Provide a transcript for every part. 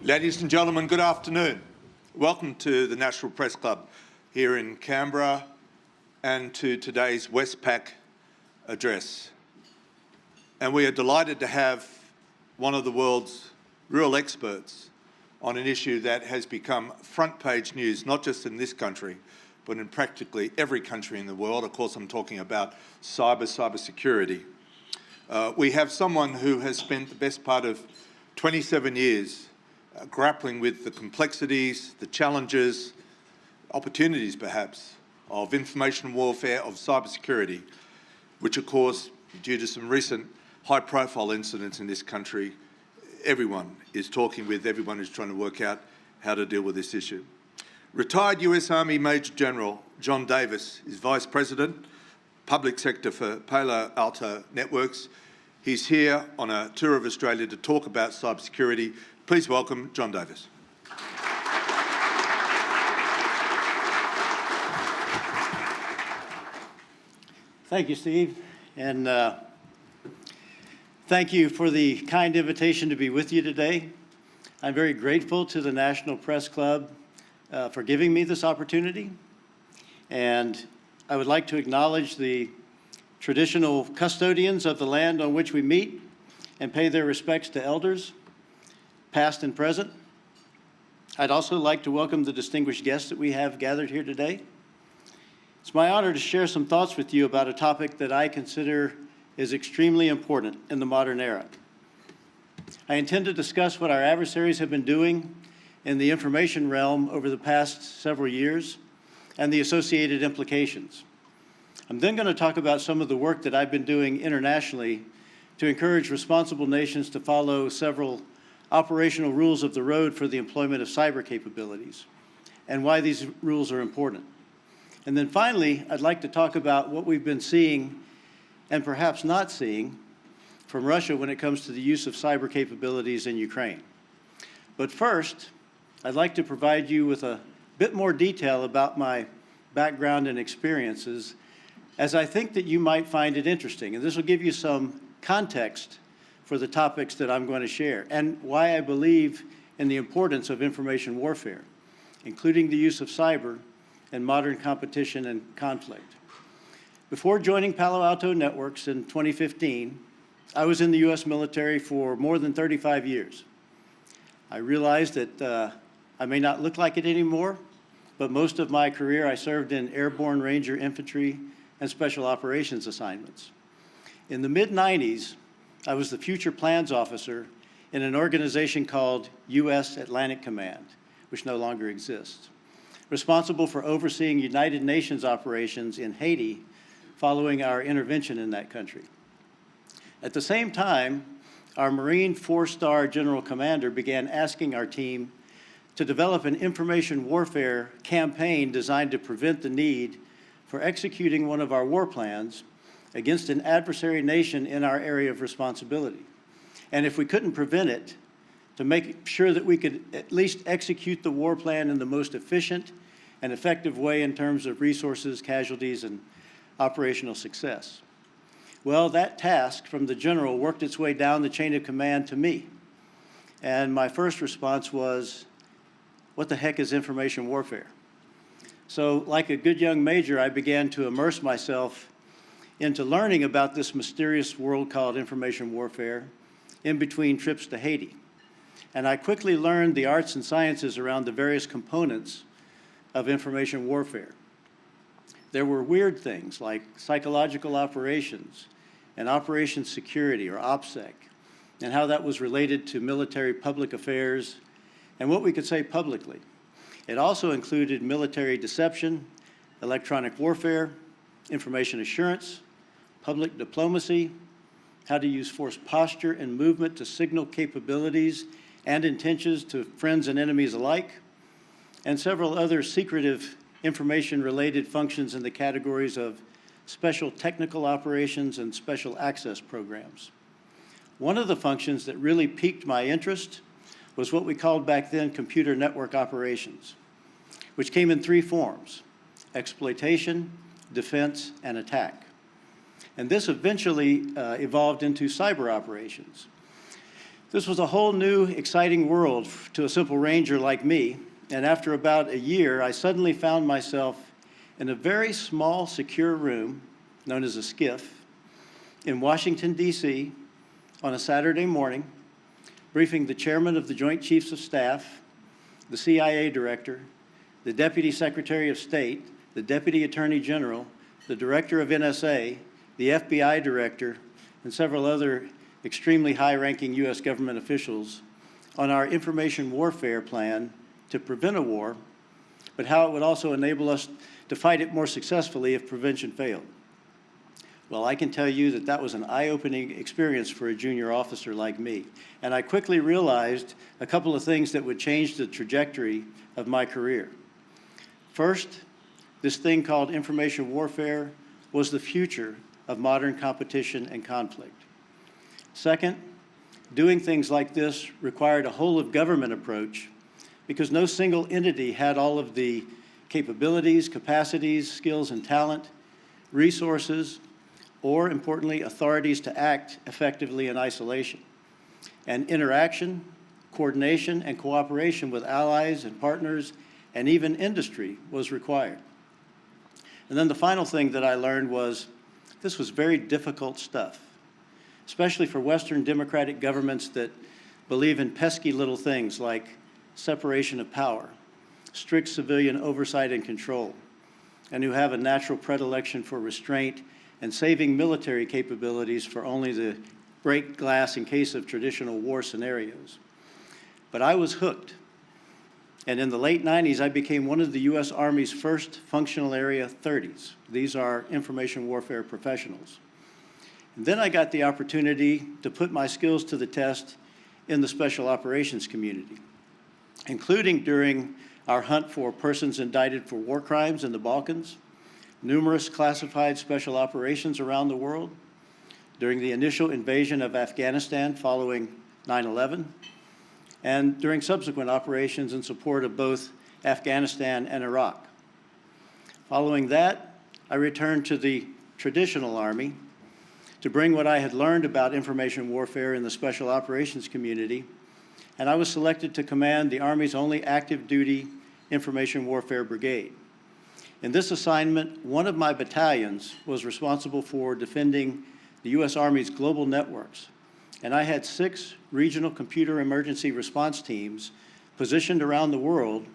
Ladies and gentlemen, good afternoon. Welcome to the National Press Club here in Canberra and to today's Westpac address. And we are delighted to have one of the world's real experts on an issue that has become front-page news, not just in this country, but in practically every country in the world. Of course, I'm talking about cybersecurity. We have someone who has spent the best part of 27 years grappling with the complexities, the challenges, opportunities perhaps, of information warfare, of cybersecurity, which of course, due to some recent high-profile incidents in this country, everyone is talking with, everyone is trying to work out how to deal with this issue. Retired US Army Major General John Davis is Vice President, Public Sector for Palo Alto Networks. He's here on a tour of Australia to talk about cybersecurity. Please welcome John Davis. Thank you, Steve, and thank you for the kind invitation to be with you today. I'm very grateful to the National Press Club for giving me this opportunity, and I would like to acknowledge the traditional custodians of the land on which we meet and pay their respects to elders, past and present. I'd also like to welcome the distinguished guests that we have gathered here today. It's my honor to share some thoughts with you about a topic that I consider is extremely important in the modern era. I intend to discuss what our adversaries have been doing in the information realm over the past several years and the associated implications. I'm then going to talk about some of the work that I've been doing internationally to encourage responsible nations to follow several operational rules of the road for the employment of cyber capabilities and why these rules are important. And then finally, I'd like to talk about what we've been seeing and perhaps not seeing from Russia when it comes to the use of cyber capabilities in Ukraine. But first, I'd like to provide you with a bit more detail about my background and experiences, as I think that you might find it interesting. And this will give you some context for the topics that I'm going to share and why I believe in the importance of information warfare, including the use of cyber and modern competition and conflict. Before joining Palo Alto Networks in 2015, I was in the US military for more than 35 years. I realized that I may not look like it anymore, but most of my career I served in airborne Ranger infantry and special operations assignments. In the mid-90s, I was the future plans officer in an organization called US Atlantic Command, which no longer exists, responsible for overseeing United Nations operations in Haiti following our intervention in that country. At the same time, our Marine four-star general commander began asking our team to develop an information warfare campaign designed to prevent the need for executing one of our war plans against an adversary nation in our area of responsibility. And if we couldn't prevent it, to make sure that we could at least execute the war plan in the most efficient and effective way in terms of resources, casualties, and operational success. Well, that task from the general worked its way down the chain of command to me. And my first response was, what the heck is information warfare? So like a good young major, I began to immerse myself into learning about this mysterious world called information warfare in between trips to Haiti. And I quickly learned the arts and sciences around the various components of information warfare. There were weird things like psychological operations and operations security, or OPSEC, and how that was related to military public affairs and what we could say publicly. It also included military deception, electronic warfare, information assurance, public diplomacy, how to use force posture and movement to signal capabilities and intentions to friends and enemies alike, and several other secretive information-related functions in the categories of special technical operations and special access programs. One of the functions that really piqued my interest was what we called back then computer network operations, which came in three forms: exploitation, defense, and attack. And this eventually evolved into cyber operations. This was a whole new, exciting world to a simple ranger like me, and after about a year, I suddenly found myself in a very small, secure room, known as a skiff, in Washington, D.C., on a Saturday morning, briefing the chairman of the Joint Chiefs of Staff, the CIA director, the Deputy Secretary of State, the Deputy Attorney General, the Director of NSA, the FBI Director, and several other extremely high-ranking U.S. government officials on our information warfare plan to prevent a war, but how it would also enable us to fight it more successfully if prevention failed. Well, I can tell you that that was an eye-opening experience for a junior officer like me. And I quickly realized a couple of things that would change the trajectory of my career. First, this thing called information warfare was the future of modern competition and conflict. Second, doing things like this required a whole-of-government approach because no single entity had all of the capabilities, capacities, skills, and talent, resources, or, importantly, authorities to act effectively in isolation. And interaction, coordination, and cooperation with allies and partners and even industry was required. And then the final thing that I learned was this was very difficult stuff, especially for Western democratic governments that believe in pesky little things like separation of power, strict civilian oversight and control, and who have a natural predilection for restraint and saving military capabilities for only the break glass in case of traditional war scenarios. But I was hooked. And in the late 90s, I became one of the U.S. Army's first functional area 30s. These are information warfare professionals. And then I got the opportunity to put my skills to the test in the special operations community, including during our hunt for persons indicted for war crimes in the Balkans, numerous classified special operations around the world, during the initial invasion of Afghanistan following 9/11, and during subsequent operations in support of both Afghanistan and Iraq. Following that, I returned to the traditional Army to bring what I had learned about information warfare in the special operations community, and I was selected to command the Army's only active duty information warfare brigade. In this assignment, one of my battalions was responsible for defending the U.S. Army's global networks, and I had 6 regional computer emergency response teams positioned around the world,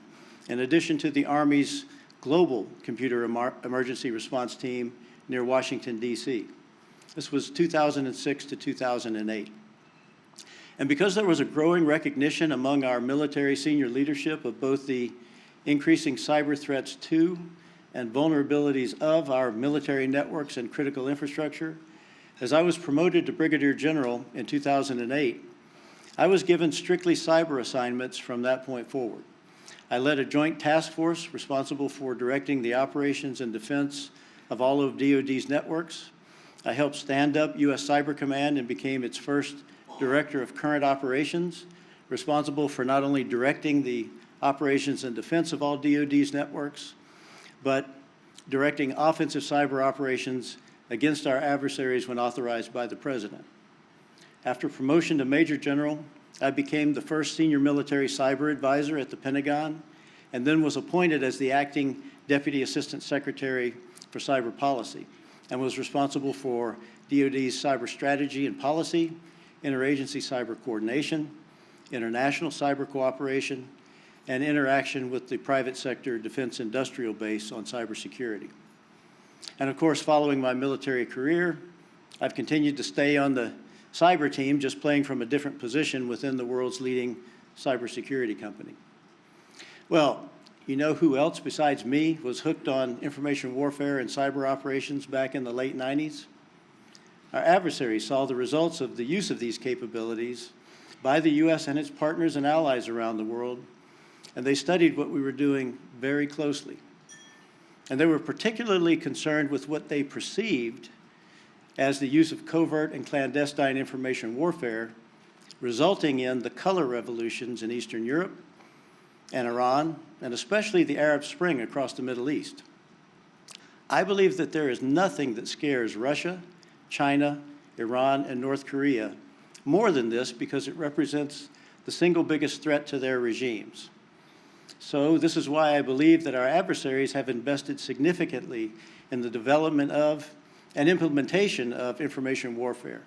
in addition to the Army's global computer emergency response team near Washington, D.C. This was 2006 to 2008. And because there was a growing recognition among our military senior leadership of both the increasing cyber threats to and vulnerabilities of our military networks and critical infrastructure, as I was promoted to Brigadier General in 2008, I was given strictly cyber assignments from that point forward. I led a joint task force responsible for directing the operations and defense of all of DoD's networks. I helped stand up U.S. Cyber Command and became its first Director of Current Operations, responsible for not only directing the operations and defense of all DoD's networks, but directing offensive cyber operations against our adversaries when authorized by the President. After promotion to Major General, I became the first senior military cyber advisor at the Pentagon, and then was appointed as the acting Deputy Assistant Secretary for Cyber Policy, and was responsible for DoD's cyber strategy and policy, interagency cyber coordination, international cyber cooperation, and interaction with the private sector defense industrial base on cybersecurity. And of course, following my military career, I've continued to stay on the cyber team, just playing from a different position within the world's leading cybersecurity company. Well, you know who else besides me was hooked on information warfare and cyber operations back in the late 90s? Our adversaries saw the results of the use of these capabilities by the U.S. and its partners and allies around the world, and they studied what we were doing very closely. And they were particularly concerned with what they perceived as the use of covert and clandestine information warfare, resulting in the color revolutions in Eastern Europe and Iran, and especially the Arab Spring across the Middle East. I believe that there is nothing that scares Russia, China, Iran, and North Korea More than this, because it represents the single biggest threat to their regimes. So this is why I believe that our adversaries have invested significantly in the development of and implementation of information warfare.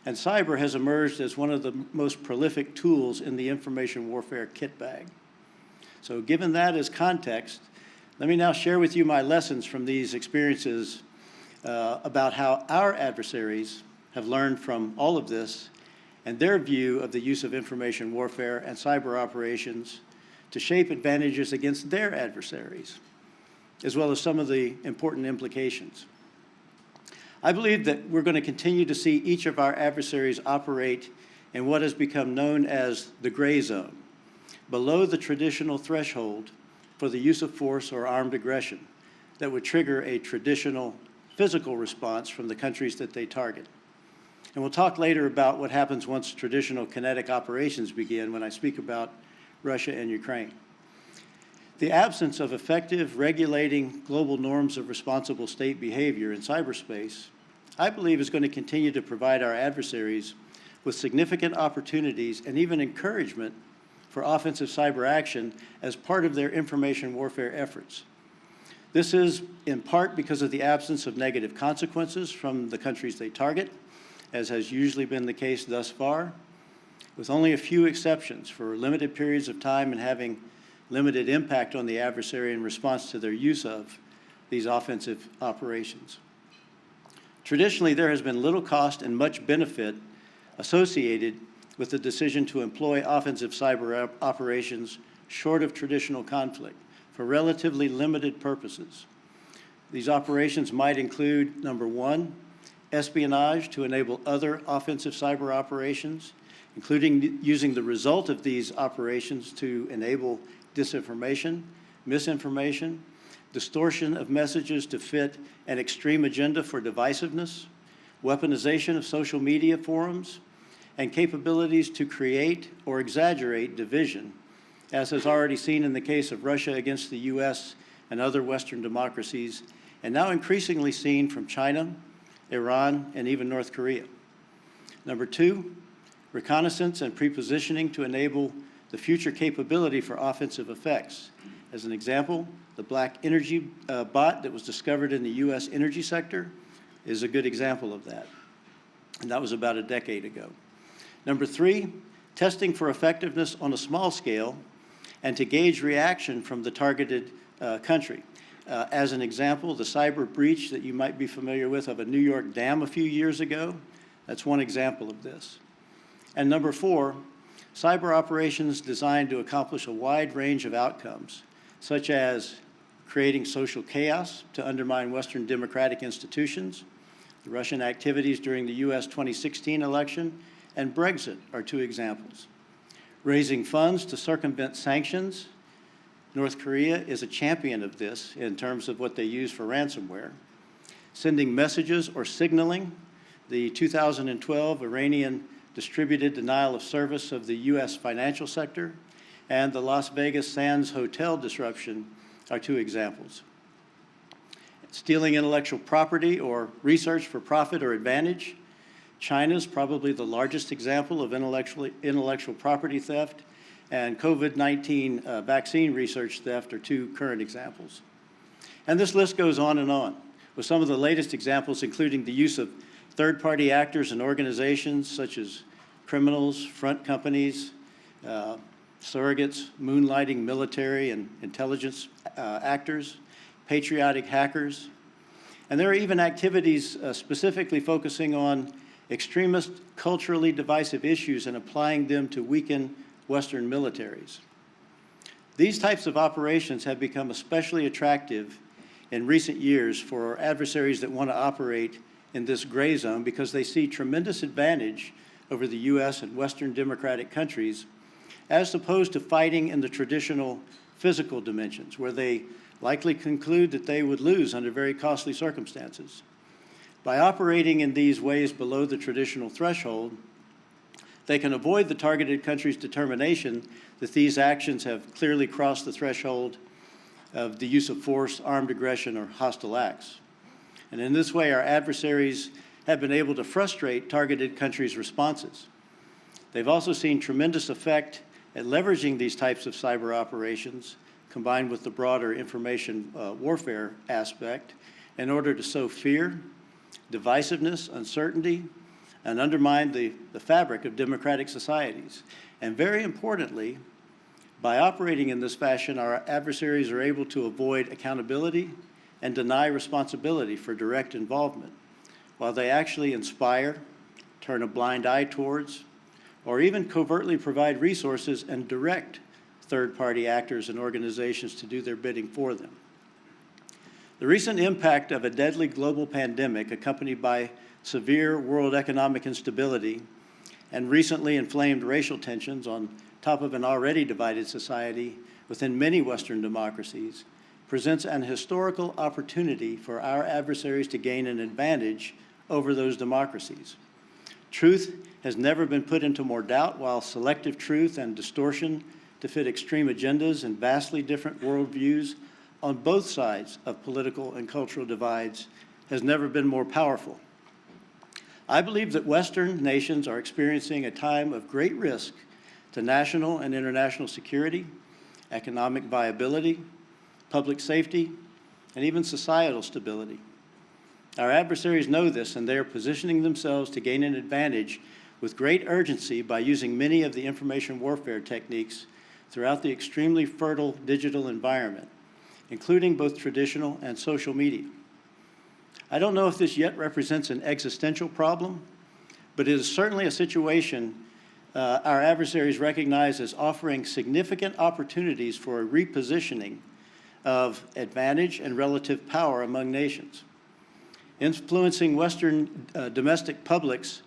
And cyber has emerged as one of the most prolific tools in the information warfare kit bag. So given that as context, let me now share with you my lessons from these experiences about how our adversaries have learned from all of this and their view of the use of information warfare and cyber operations to shape advantages against their adversaries, as well as some of the important implications. I believe that we're going to continue to see each of our adversaries operate in what has become known as the gray zone, below the traditional threshold for the use of force or armed aggression that would trigger a traditional physical response from the countries that they target. And we'll talk later about what happens once traditional kinetic operations begin when I speak about Russia and Ukraine. The absence of effective regulating global norms of responsible state behavior in cyberspace, I believe, is going to continue to provide our adversaries with significant opportunities and even encouragement for offensive cyber action as part of their information warfare efforts. This is in part because of the absence of negative consequences from the countries they target, as has usually been the case thus far, with only a few exceptions for limited periods of time and having limited impact on the adversary in response to their use of these offensive operations. Traditionally, there has been little cost and much benefit associated with the decision to employ offensive cyber operations short of traditional conflict for relatively limited purposes. These operations might include, number one, espionage to enable other offensive cyber operations, including using the result of these operations to enable disinformation, misinformation, distortion of messages to fit an extreme agenda for divisiveness, weaponization of social media forums, and capabilities to create or exaggerate division, as is already seen in the case of Russia against the U.S. and other Western democracies, and now increasingly seen from China, Iran, and even North Korea. Number two, reconnaissance and prepositioning to enable the future capability for offensive effects. As an example, the black energy bot that was discovered in the U.S. energy sector is a good example of that. And that was about a decade ago. Number three, testing for effectiveness on a small scale and to gauge reaction from the targeted country. As an example, the cyber breach that you might be familiar with of a New York dam a few years ago, that's one example of this. And number four, cyber operations designed to accomplish a wide range of outcomes, such as creating social chaos to undermine Western democratic institutions. The Russian activities during the U.S. 2016 election and Brexit are two examples. Raising funds to circumvent sanctions. North Korea is a champion of this in terms of what they use for ransomware. Sending messages or signaling. The 2012 Iranian distributed denial of service of the U.S. financial sector and the Las Vegas Sands Hotel disruption are two examples. Stealing intellectual property or research for profit or advantage. China's probably the largest example of intellectual property theft, and COVID-19 vaccine research theft are two current examples. And this list goes on, with some of the latest examples including the use of third-party actors and organizations such as criminals, front companies, surrogates, moonlighting military and intelligence actors, patriotic hackers. And there are even activities specifically focusing on extremist, culturally divisive issues and applying them to weaken Western militaries. These types of operations have become especially attractive in recent years for our adversaries that want to operate in this gray zone because they see tremendous advantage over the U.S. and Western democratic countries as opposed to fighting in the traditional physical dimensions where they likely conclude that they would lose under very costly circumstances. By operating in these ways below the traditional threshold, they can avoid the targeted country's determination that these actions have clearly crossed the threshold of the use of force, armed aggression, or hostile acts. And in this way, our adversaries have been able to frustrate targeted countries' responses. They've also seen tremendous effect at leveraging these types of cyber operations, combined with the broader information warfare aspect, in order to sow fear, divisiveness, uncertainty, and undermine the fabric of democratic societies. And very importantly, by operating in this fashion, our adversaries are able to avoid accountability and deny responsibility for direct involvement, while they actually inspire, turn a blind eye towards, or even covertly provide resources and direct third-party actors and organizations to do their bidding for them. The recent impact of a deadly global pandemic accompanied by severe world economic instability and recently inflamed racial tensions on top of an already divided society within many Western democracies presents an historical opportunity for our adversaries to gain an advantage over those democracies. Truth has never been put into more doubt, while selective truth and distortion to fit extreme agendas and vastly different worldviews on both sides of political and cultural divides has never been more powerful. I believe that Western nations are experiencing a time of great risk to national and international security, economic viability, public safety, and even societal stability. Our adversaries know this, and they are positioning themselves to gain an advantage with great urgency by using many of the information warfare techniques throughout the extremely fertile digital environment, including both traditional and social media. I don't know if this yet represents an existential problem, but it is certainly a situation our adversaries recognize as offering significant opportunities for a repositioning of advantage and relative power among nations, influencing Western domestic publics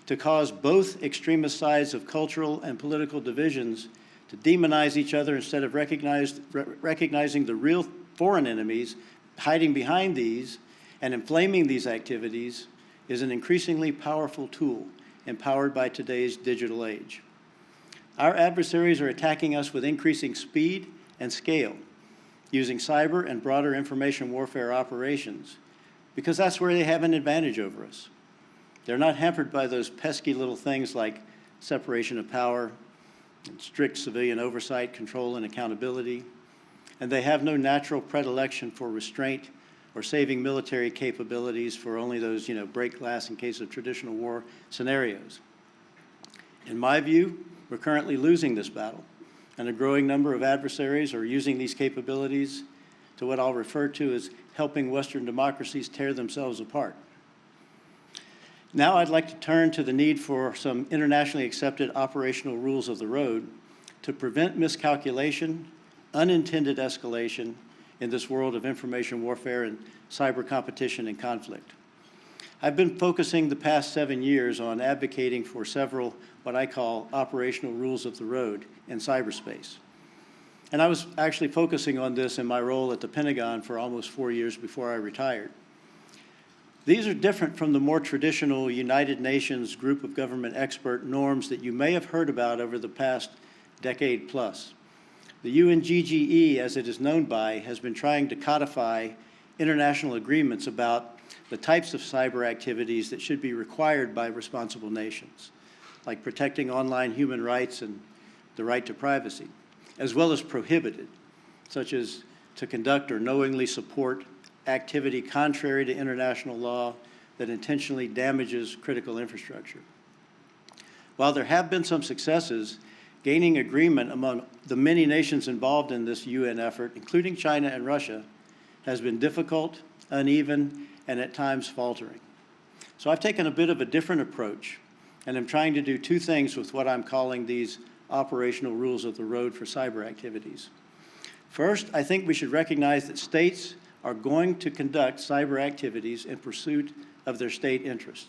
to cause both extremist sides of cultural and political divisions to demonize each other instead of recognizing the real foreign enemies hiding behind these and inflaming these activities is an increasingly powerful tool empowered by today's digital age. Our adversaries are attacking us with increasing speed and scale, using cyber and broader information warfare operations, because that's where they have an advantage over us. They're not hampered by those pesky little things like separation of power and strict civilian oversight, control, and accountability, and they have no natural predilection for restraint or saving military capabilities for only those, break glass in case of traditional war scenarios. In my view, we're currently losing this battle, and a growing number of adversaries are using these capabilities to what I'll refer to as helping Western democracies tear themselves apart. Now I'd like to turn to the need for some internationally accepted operational rules of the road to prevent miscalculation, unintended escalation in this world of information warfare and cyber competition and conflict. I've been focusing the past 7 years on advocating for several what I call operational rules of the road in cyberspace. And I was actually focusing on this in my role at the Pentagon for almost 4 years before I retired. These are different from the more traditional United Nations group of government expert norms that you may have heard about over the past decade plus. The UNGGE, as it is known by, has been trying to codify international agreements about the types of cyber activities that should be required by responsible nations, like protecting online human rights and the right to privacy, as well as prohibited, such as to conduct or knowingly support activity contrary to international law that intentionally damages critical infrastructure. While there have been some successes, gaining agreement among the many nations involved in this UN effort, including China and Russia, has been difficult, uneven, and at times faltering. So I've taken a bit of a different approach, and I'm trying to do two things with what I'm calling these operational rules of the road for cyber activities. First, I think we should recognize that states are going to conduct cyber activities in pursuit of their state interests,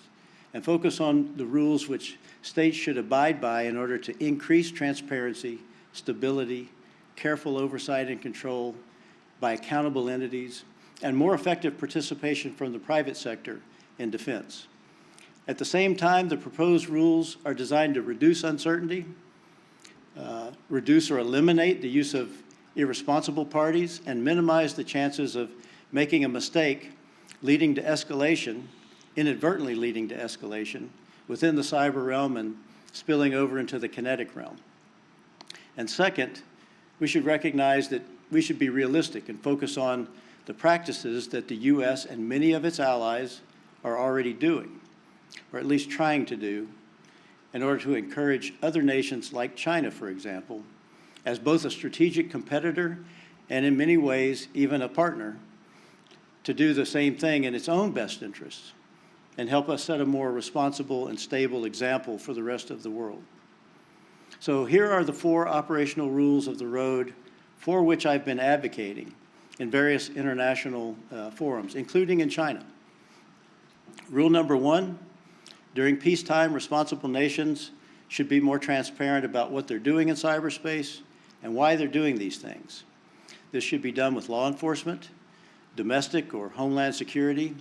and focus on the rules which states should abide by in order to increase transparency, stability, careful oversight and control by accountable entities, and more effective participation from the private sector in defense. At the same time, the proposed rules are designed to reduce uncertainty, reduce or eliminate the use of irresponsible parties, and minimize the chances of making a mistake leading to escalation inadvertently leading to escalation within the cyber realm and spilling over into the kinetic realm. And second, we should recognize that we should be realistic and focus on the practices that the U.S. and many of its allies are already doing, or at least trying to do, in order to encourage other nations like China, for example, as both a strategic competitor and in many ways even a partner, to do the same thing in its own best interests and help us set a more responsible and stable example for the rest of the world. So here are the 4 operational rules of the road for which I've been advocating in various international forums, including in China. Rule number 1, during peacetime, responsible nations should be more transparent about what they're doing in cyberspace and why they're doing these things. This should be done with law enforcement, domestic or homeland security,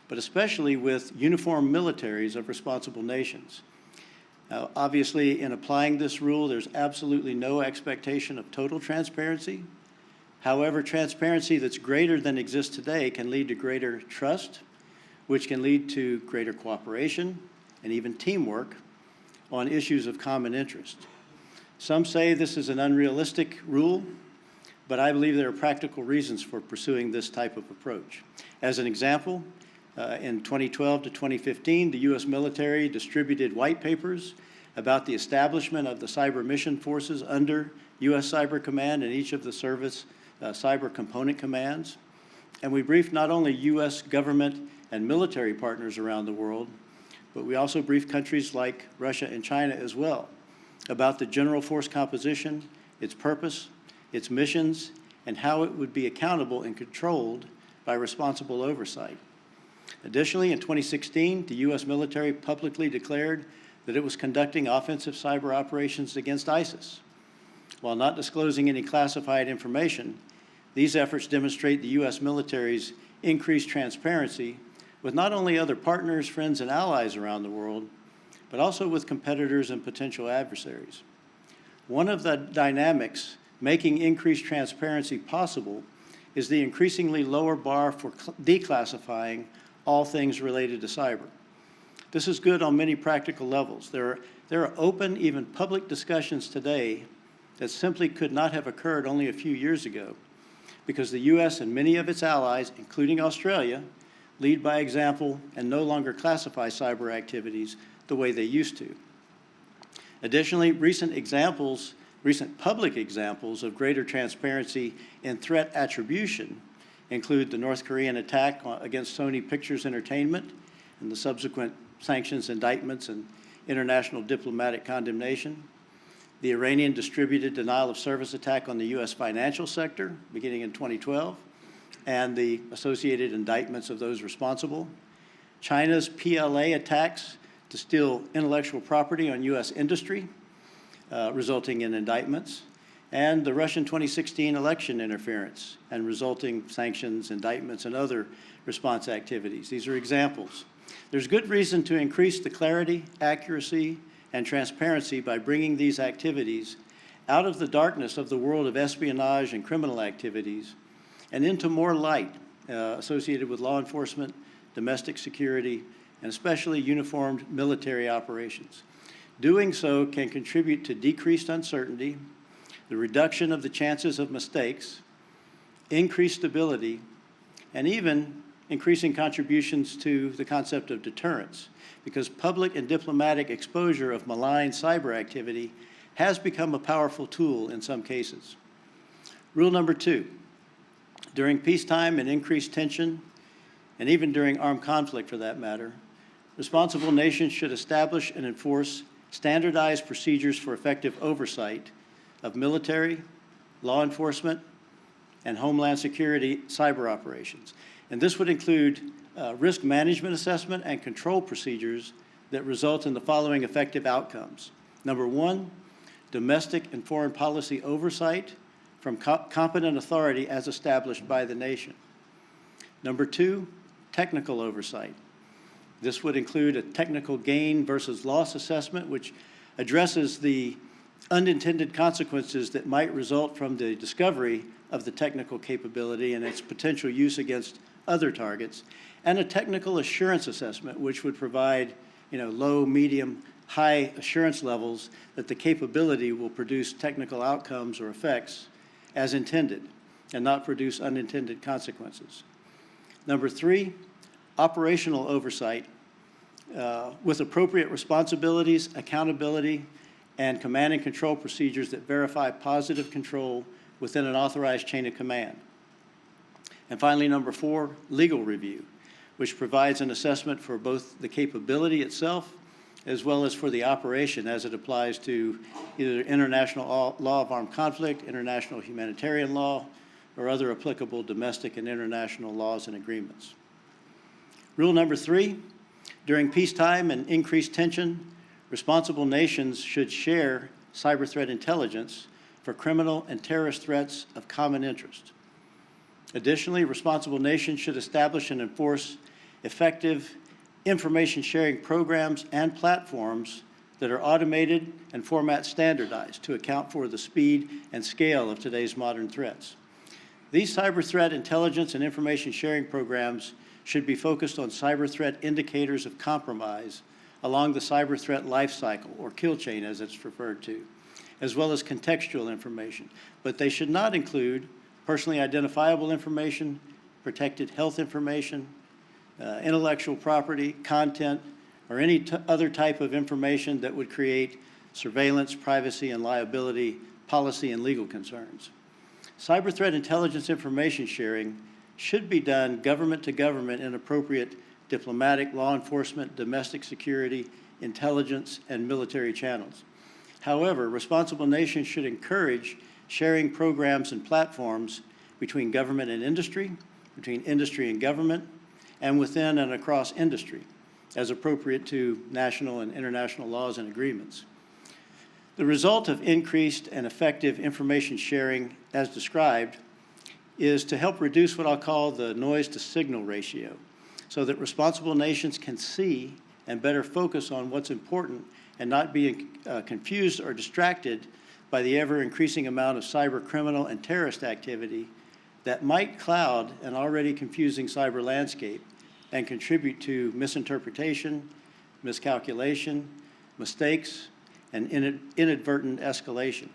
but especially with uniformed militaries of responsible nations. Now, obviously, in applying this rule, there's absolutely no expectation of total transparency. However, transparency that's greater than exists today can lead to greater trust, which can lead to greater cooperation and even teamwork on issues of common interest. Some say this is an unrealistic rule, but I believe there are practical reasons for pursuing this type of approach. As an example, in 2012 to 2015, the U.S. military distributed white papers about the establishment of the cyber mission forces under U.S. Cyber Command and each of the service cyber component commands. And we briefed not only U.S. government and military partners around the world, but we also briefed countries like Russia and China as well about the general force composition, its purpose, its missions, and how it would be accountable and controlled by responsible oversight. Additionally, in 2016, the U.S. military publicly declared that it was conducting offensive cyber operations against ISIS. While not disclosing any classified information, these efforts demonstrate the U.S. military's increased transparency with not only other partners, friends, and allies around the world, but also with competitors and potential adversaries. One of the dynamics making increased transparency possible is the increasingly lower bar for declassifying all things related to cyber. This is good on many practical levels. There are open, even public discussions today that simply could not have occurred only a few years ago because the U.S. and many of its allies, including Australia, lead by example and no longer classify cyber activities the way they used to. Additionally, recent public examples of greater transparency in threat attribution include the North Korean attack against Sony Pictures Entertainment and the subsequent sanctions, indictments, and international diplomatic condemnation, the Iranian distributed denial of service attack on the U.S. financial sector beginning in 2012, and the associated indictments of those responsible, China's PLA attacks to steal intellectual property on U.S. industry, resulting in indictments, and the Russian 2016 election interference and resulting sanctions, indictments, and other response activities. These are examples. There's good reason to increase the clarity, accuracy, and transparency by bringing these activities out of the darkness of the world of espionage and criminal activities and into more light associated with law enforcement, domestic security, and especially uniformed military operations. Doing so can contribute to decreased uncertainty, the reduction of the chances of mistakes, increased stability, and even increasing contributions to the concept of deterrence, because public and diplomatic exposure of malign cyber activity has become a powerful tool in some cases. Rule number 2, during peacetime and increased tension, and even during armed conflict for that matter, responsible nations should establish and enforce standardized procedures for effective oversight of military, law enforcement, and homeland security cyber operations. And this would include risk management assessment and control procedures that result in the following effective outcomes. Number 1, domestic and foreign policy oversight from competent authority as established by the nation. Number 2, technical oversight. This would include a technical gain versus loss assessment, which addresses the unintended consequences that might result from the discovery of the technical capability and its potential use against other targets. and a technical assurance assessment, which would provide, low, medium, high assurance levels that the capability will produce technical outcomes or effects as intended and not produce unintended consequences. Number 3, operational oversight with appropriate responsibilities, accountability, and command and control procedures that verify positive control within an authorized chain of command. And finally, number 4, legal review, which provides an assessment for both the capability itself as well as for the operation as it applies to either international law of armed conflict, international humanitarian law, or other applicable domestic and international laws and agreements. Rule number 3, during peacetime and increased tension, responsible nations should share cyber threat intelligence for criminal and terrorist threats of common interest. Additionally, responsible nations should establish and enforce effective information sharing programs and platforms that are automated and format standardized to account for the speed and scale of today's modern threats. These cyber threat intelligence and information sharing programs should be focused on cyber threat indicators of compromise along the cyber threat life cycle, or kill chain as it's referred to, as well as contextual information. But they should not include personally identifiable information, protected health information, intellectual property, content, or any other type of information that would create surveillance, privacy, and liability, policy, and legal concerns. Cyber threat intelligence information sharing should be done government to government in appropriate diplomatic, law enforcement, domestic security, intelligence, and military channels. However, responsible nations should encourage sharing programs and platforms between government and industry, between industry and government, and within and across industry, as appropriate to national and international laws and agreements. The result of increased and effective information sharing, as described, is to help reduce what I'll call the noise-to-signal ratio, so that responsible nations can see and better focus on what's important and not be confused or distracted by the ever-increasing amount of cyber criminal and terrorist activity that might cloud an already confusing cyber landscape and contribute to misinterpretation, miscalculation, mistakes, and inadvertent escalation.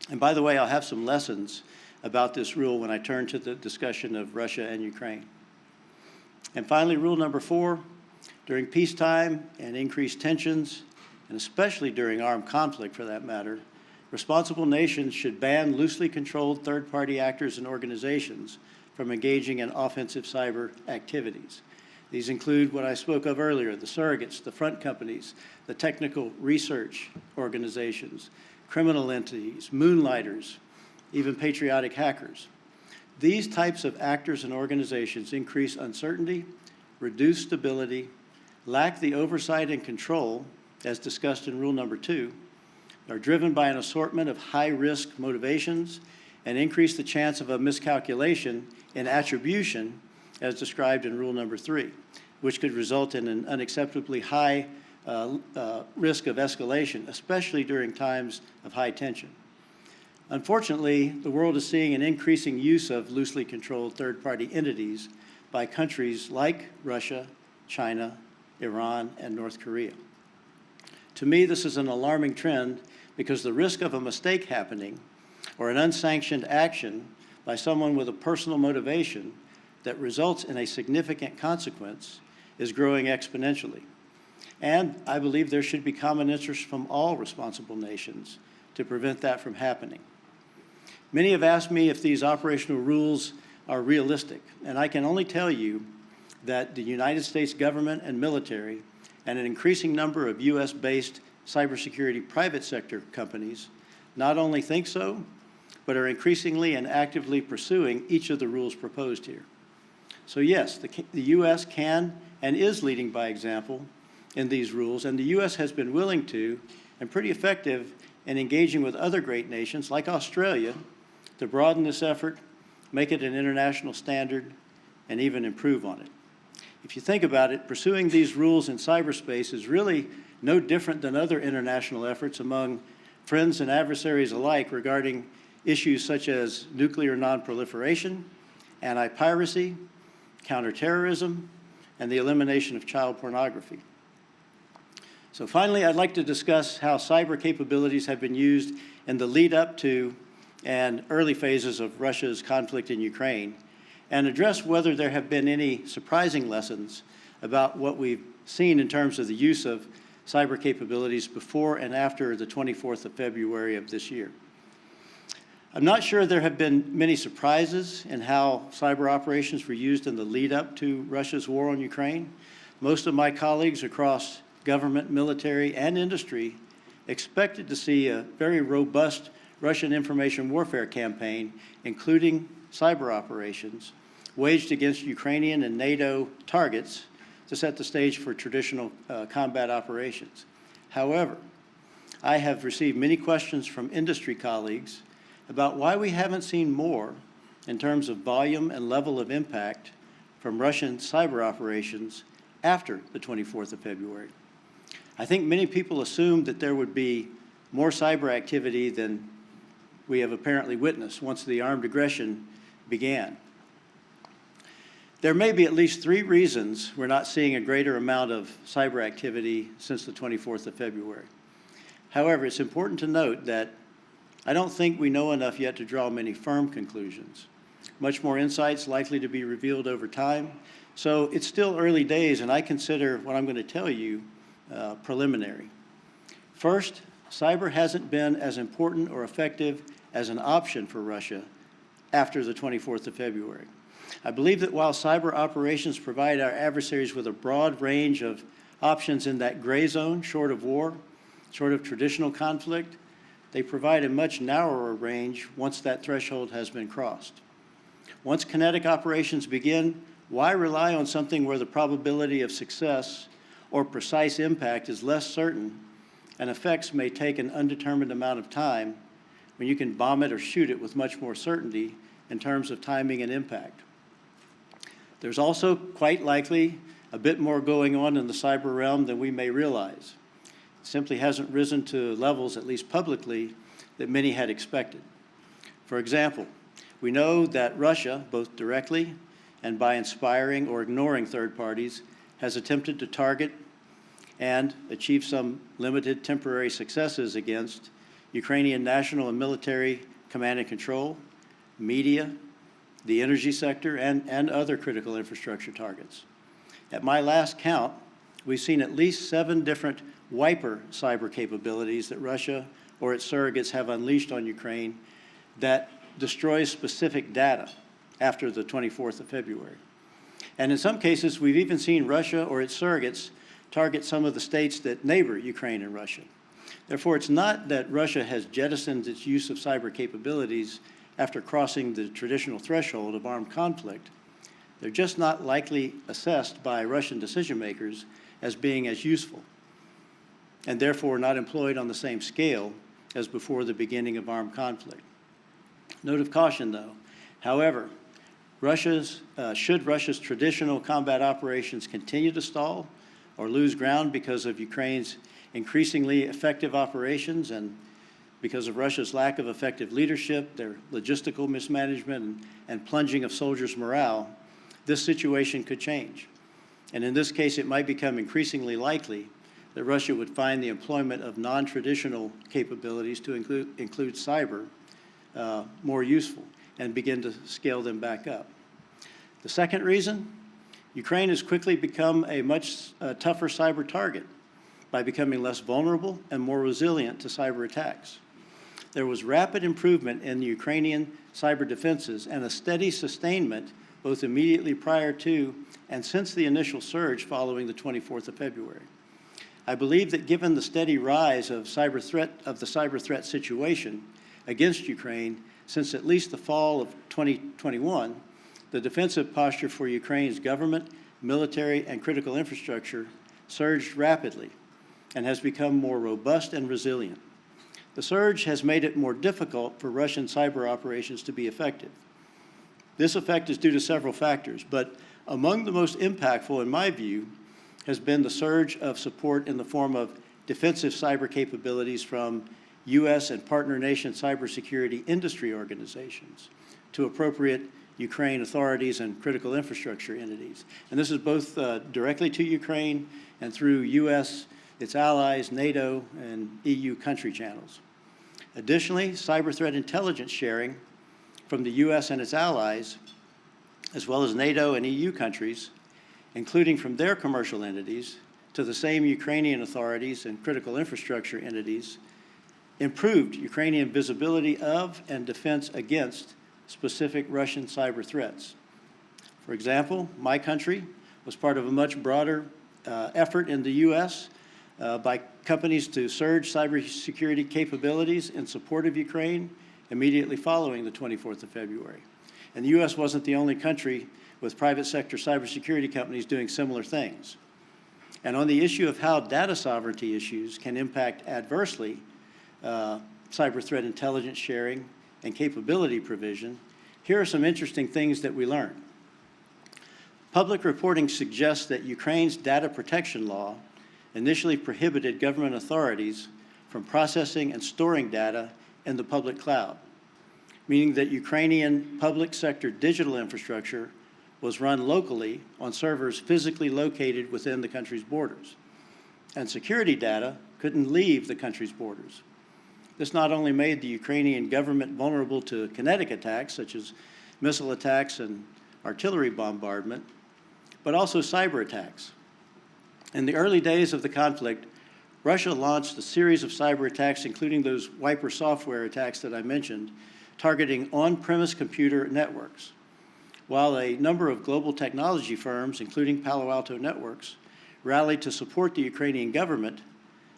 And by the way, I'll have some lessons about this rule when I turn to the discussion of Russia and Ukraine. And finally, rule number 4, during peacetime and increased tensions, and especially during armed conflict for that matter, responsible nations should ban loosely controlled third-party actors and organizations from engaging in offensive cyber activities. These include what I spoke of earlier, the surrogates, the front companies, the technical research organizations, criminal entities, moonlighters, even patriotic hackers. These types of actors and organizations increase uncertainty, reduce stability, lack the oversight and control, as discussed in rule number 2, are driven by an assortment of high-risk motivations, and increase the chance of a miscalculation in attribution, as described in rule number 3, which could result in an unacceptably high risk of escalation, especially during times of high tension. Unfortunately, the world is seeing an increasing use of loosely controlled third-party entities by countries like Russia, China, Iran, and North Korea. To me, this is an alarming trend because the risk of a mistake happening or an unsanctioned action by someone with a personal motivation that results in a significant consequence is growing exponentially. And I believe there should be common interest from all responsible nations to prevent that from happening. Many have asked me if these operational rules are realistic, and I can only tell you that the United States government and military and an increasing number of US-based cybersecurity private sector companies not only think so, but are increasingly and actively pursuing each of the rules proposed here. So yes, the US can and is leading by example in these rules, and the US has been willing to and pretty effective in engaging with other great nations like Australia to broaden this effort, make it an international standard, and even improve on it. If you think about it, pursuing these rules in cyberspace is really no different than other international efforts among friends and adversaries alike regarding issues such as nuclear nonproliferation, anti-piracy, counterterrorism, and the elimination of child pornography. So finally, I'd like to discuss how cyber capabilities have been used in the lead up to and early phases of Russia's conflict in Ukraine, and address whether there have been any surprising lessons about what we've seen in terms of the use of cyber capabilities before and after the 24th of February of this year. I'm not sure there have been many surprises in how cyber operations were used in the lead up to Russia's war on Ukraine. Most of my colleagues across government, military, and industry expected to see a very robust Russian information warfare campaign, including cyber operations, waged against Ukrainian and NATO targets to set the stage for traditional combat operations. However, I have received many questions from industry colleagues about why we haven't seen more in terms of volume and level of impact from Russian cyber operations after the 24th of February. I think many people assumed that there would be more cyber activity than we have apparently witnessed once the armed aggression began. There may be at least 3 reasons we're not seeing a greater amount of cyber activity since the 24th of February. However, it's important to note that I don't think we know enough yet to draw many firm conclusions. Much more insights likely to be revealed over time. So it's still early days, and I consider what I'm going to tell you preliminary. First, cyber hasn't been as important or effective as an option for Russia after the 24th of February. I believe that while cyber operations provide our adversaries with a broad range of options in that gray zone, short of war, short of traditional conflict, they provide a much narrower range once that threshold has been crossed. Once kinetic operations begin, why rely on something where the probability of success or precise impact is less certain and effects may take an undetermined amount of time when you can bomb it or shoot it with much more certainty in terms of timing and impact? There's also quite likely a bit more going on in the cyber realm than we may realize. It simply hasn't risen to levels, at least publicly, that many had expected. For example, we know that Russia, both directly and by inspiring or ignoring third parties, has attempted to target and achieve some limited temporary successes against Ukrainian national and military command and control, media, the energy sector, and other critical infrastructure targets. At my last count, we've seen at least 7 different wiper cyber capabilities that Russia or its surrogates have unleashed on Ukraine that destroys specific data after the 24th of February. And in some cases, we've even seen Russia or its surrogates target some of the states that neighbor Ukraine and Russia. Therefore, it's not that Russia has jettisoned its use of cyber capabilities after crossing the traditional threshold of armed conflict. They're just not likely assessed by Russian decision makers as being as useful, and therefore not employed on the same scale as before the beginning of armed conflict. Note of caution, though. However, should Russia's traditional combat operations continue to stall or lose ground because of Ukraine's increasingly effective operations and because of Russia's lack of effective leadership, their logistical mismanagement, and plunging of soldiers' morale, this situation could change. And in this case, it might become increasingly likely that Russia would find the employment of non-traditional capabilities to include cyber more useful and begin to scale them back up. The second reason, Ukraine has quickly become a much tougher cyber target by becoming less vulnerable and more resilient to cyber attacks. There was rapid improvement in the Ukrainian cyber defenses and a steady sustainment both immediately prior to and since the initial surge following the 24th of February. I believe that given the steady rise of the cyber threat situation against Ukraine since at least the fall of 2021, the defensive posture for Ukraine's government, military, and critical infrastructure surged rapidly and has become more robust and resilient. The surge has made it more difficult for Russian cyber operations to be effective. This effect is due to several factors, but among the most impactful, in my view, has been the surge of support in the form of defensive cyber capabilities from U.S. and partner nation cybersecurity industry organizations to appropriate Ukraine authorities and critical infrastructure entities. And this is both directly to Ukraine and through U.S., its allies, NATO, and EU country channels. Additionally, cyber threat intelligence sharing from the U.S. and its allies, as well as NATO and EU countries, including from their commercial entities to the same Ukrainian authorities and critical infrastructure entities, improved Ukrainian visibility of and defense against specific Russian cyber threats. For example, my country was part of a much broader effort in the U.S. By companies to surge cybersecurity capabilities in support of Ukraine immediately following the 24th of February. And the U.S. wasn't the only country with private sector cybersecurity companies doing similar things. And on the issue of how data sovereignty issues can impact adversely cyber threat intelligence sharing and capability provision, here are some interesting things that we learned. Public reporting suggests that Ukraine's data protection law initially prohibited government authorities from processing and storing data in the public cloud, meaning that Ukrainian public sector digital infrastructure was run locally on servers physically located within the country's borders, and security data couldn't leave the country's borders. This not only made the Ukrainian government vulnerable to kinetic attacks, such as missile attacks and artillery bombardment, but also cyber attacks. In the early days of the conflict, Russia launched a series of cyber attacks, including those wiper software attacks that I mentioned, targeting on-premise computer networks. While a number of global technology firms, including Palo Alto Networks, rallied to support the Ukrainian government,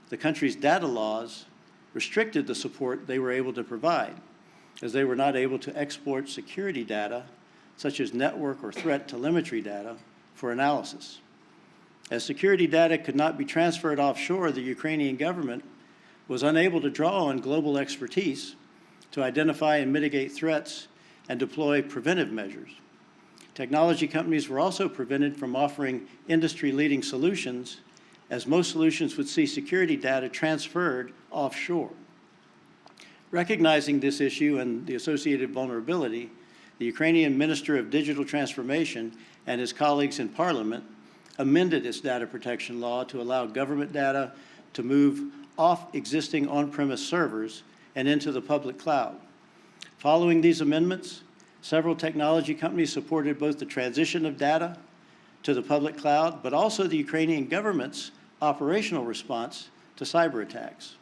the country's data laws restricted the support they were able to provide, as they were not able to export security data, such as network or threat telemetry data, for analysis. As security data could not be transferred offshore, the Ukrainian government was unable to draw on global expertise to identify and mitigate threats and deploy preventive measures. Technology companies were also prevented from offering industry-leading solutions, as most solutions would see security data transferred offshore. Recognizing this issue and the associated vulnerability, the Ukrainian Minister of Digital Transformation and his colleagues in Parliament amended its data protection law to allow government data to move off existing on-premise servers and into the public cloud. Following these amendments, several technology companies supported both the transition of data to the public cloud, but also the Ukrainian government's operational response to cyber attacks.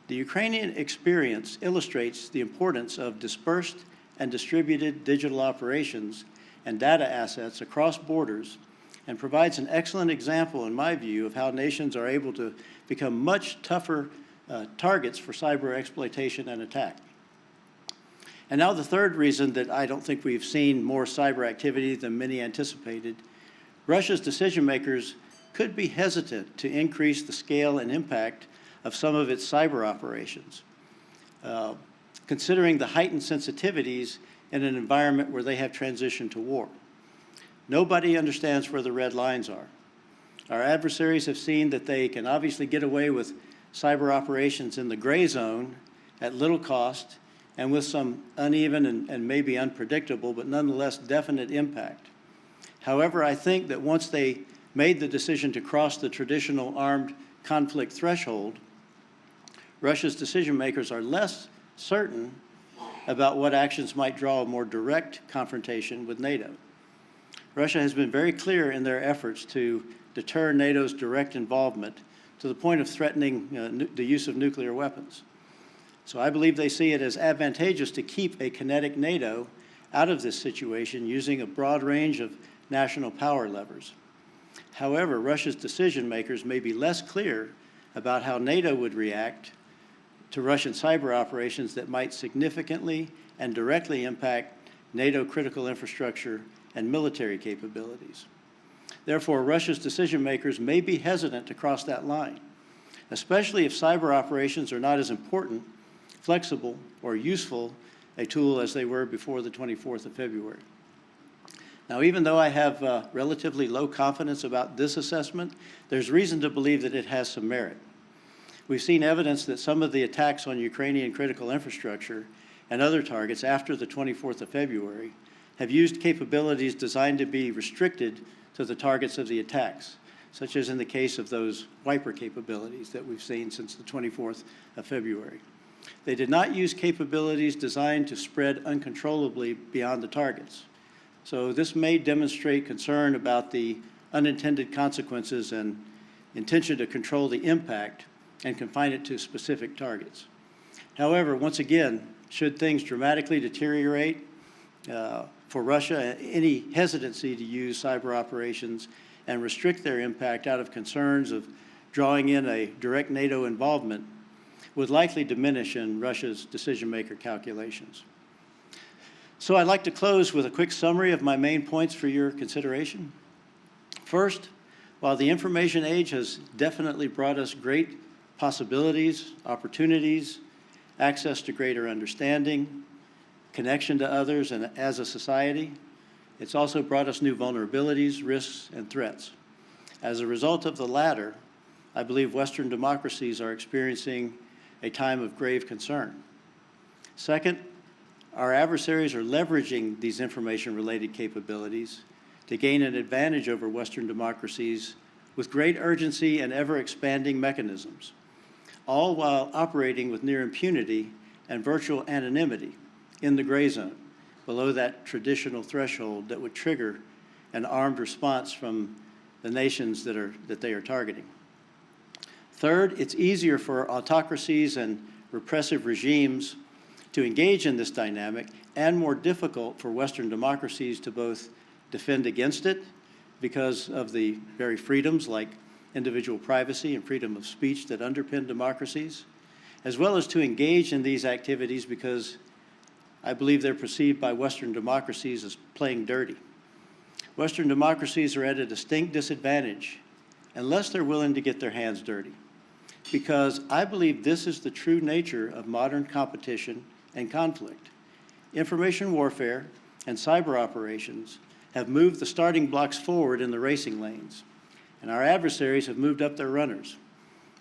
The Ukrainian experience illustrates the importance of dispersed and distributed digital operations and data assets across borders, and provides an excellent example, in my view, of how nations are able to become much tougher targets for cyber exploitation and attack. And now the third reason that I don't think we've seen more cyber activity than many anticipated: Russia's decision makers could be hesitant to increase the scale and impact of some of its cyber operations, considering the heightened sensitivities in an environment where they have transitioned to war. Nobody understands where the red lines are. Our adversaries have seen that they can obviously get away with cyber operations in the gray zone at little cost and with some uneven and maybe unpredictable, but nonetheless definite impact. However, I think that once they made the decision to cross the traditional armed conflict threshold, Russia's decision makers are less certain about what actions might draw a more direct confrontation with NATO. Russia has been very clear in their efforts to deter NATO's direct involvement to the point of threatening the use of nuclear weapons. So I believe they see it as advantageous to keep a kinetic NATO out of this situation using a broad range of national power levers. However, Russia's decision makers may be less clear about how NATO would react to Russian cyber operations that might significantly and directly impact NATO critical infrastructure and military capabilities. Therefore, Russia's decision makers may be hesitant to cross that line, especially if cyber operations are not as important, flexible, or useful a tool as they were before the 24th of February. Now, even though I have relatively low confidence about this assessment, there's reason to believe that it has some merit. We've seen evidence that some of the attacks on Ukrainian critical infrastructure and other targets after the 24th of February have used capabilities designed to be restricted to the targets of the attacks, such as in the case of those wiper capabilities that we've seen since the 24th of February. They did not use capabilities designed to spread uncontrollably beyond the targets. So this may demonstrate concern about the unintended consequences and intention to control the impact and confine it to specific targets. However, once again, should things dramatically deteriorate for Russia, any hesitancy to use cyber operations and restrict their impact out of concerns of drawing in a direct NATO involvement would likely diminish in Russia's decision-maker calculations. So I'd like to close with a quick summary of my main points for your consideration. First, while the information age has definitely brought us great possibilities, opportunities, access to greater understanding, connection to others and as a society, it's also brought us new vulnerabilities, risks, and threats. As a result of the latter, I believe Western democracies are experiencing a time of grave concern. Second, our adversaries are leveraging these information-related capabilities to gain an advantage over Western democracies with great urgency and ever-expanding mechanisms, all while operating with near impunity and virtual anonymity in the gray zone, below that traditional threshold that would trigger an armed response from the nations that they are targeting. Third, it's easier for autocracies and repressive regimes to engage in this dynamic and more difficult for Western democracies to both defend against it because of the very freedoms like individual privacy and freedom of speech that underpin democracies, as well as to engage in these activities because I believe they're perceived by Western democracies as playing dirty. Western democracies are at a distinct disadvantage unless they're willing to get their hands dirty, because I believe this is the true nature of modern competition and conflict. Information warfare and cyber operations have moved the starting blocks forward in the racing lanes, and our adversaries have moved up their runners,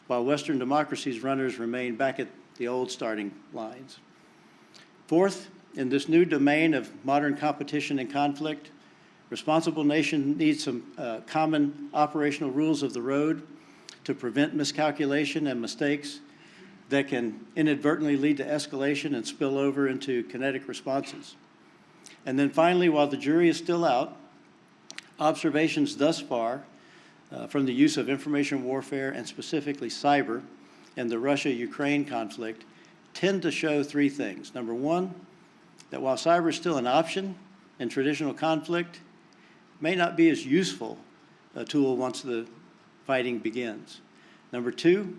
while Western democracies' runners remain back at the old starting lines. Fourth, in this new domain of modern competition and conflict, responsible nation needs some common operational rules of the road to prevent miscalculation and mistakes that can inadvertently lead to escalation and spill over into kinetic responses. And then finally, while the jury is still out, observations thus far from the use of information warfare and specifically cyber in the Russia-Ukraine conflict tend to show three things. Number one, that while cyber is still an option in traditional conflict, it may not be as useful a tool once the fighting begins. Number two,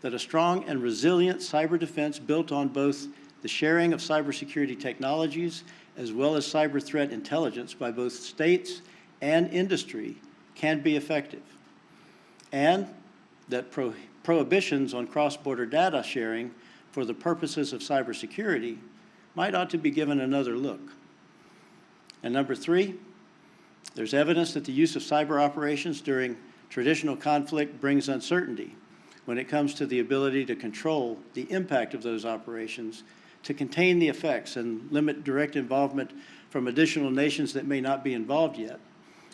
that a strong and resilient cyber defense built on both the sharing of cybersecurity technologies as well as cyber threat intelligence by both states and industry can be effective. And that prohibitions on cross-border data sharing for the purposes of cybersecurity might ought to be given another look. And number three, there's evidence that the use of cyber operations during traditional conflict brings uncertainty when it comes to the ability to control the impact of those operations, to contain the effects and limit direct involvement from additional nations that may not be involved yet.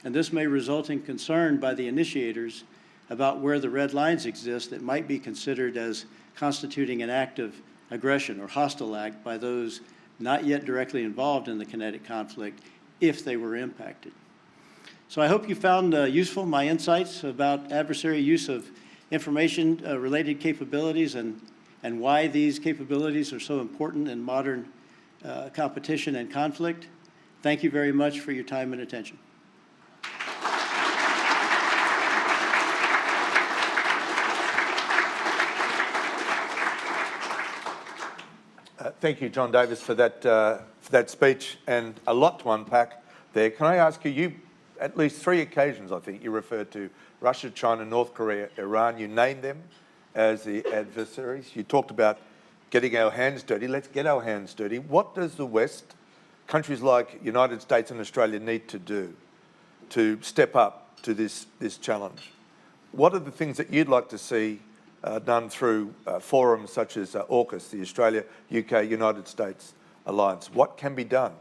And this may result in concern by the initiators about where the red lines exist that might be considered as constituting an act of aggression or hostile act by those not yet directly involved in the kinetic conflict if they were impacted. So I hope you found useful my insights about adversary use of information-related capabilities and why these capabilities are so important in modern competition and conflict. Thank you very much for your time and attention. Thank you, John Davis, for that speech, and a lot to unpack there. Can I ask you, at least 3 occasions, I think, you referred to Russia, China, North Korea, Iran. You named them as the adversaries. You talked about getting our hands dirty. Let's get our hands dirty. What does the West, countries like United States and Australia, need to do to step up to this challenge? What are the things that you'd like to see done through forums such as AUKUS, the Australia, UK, United States Alliance? What can be done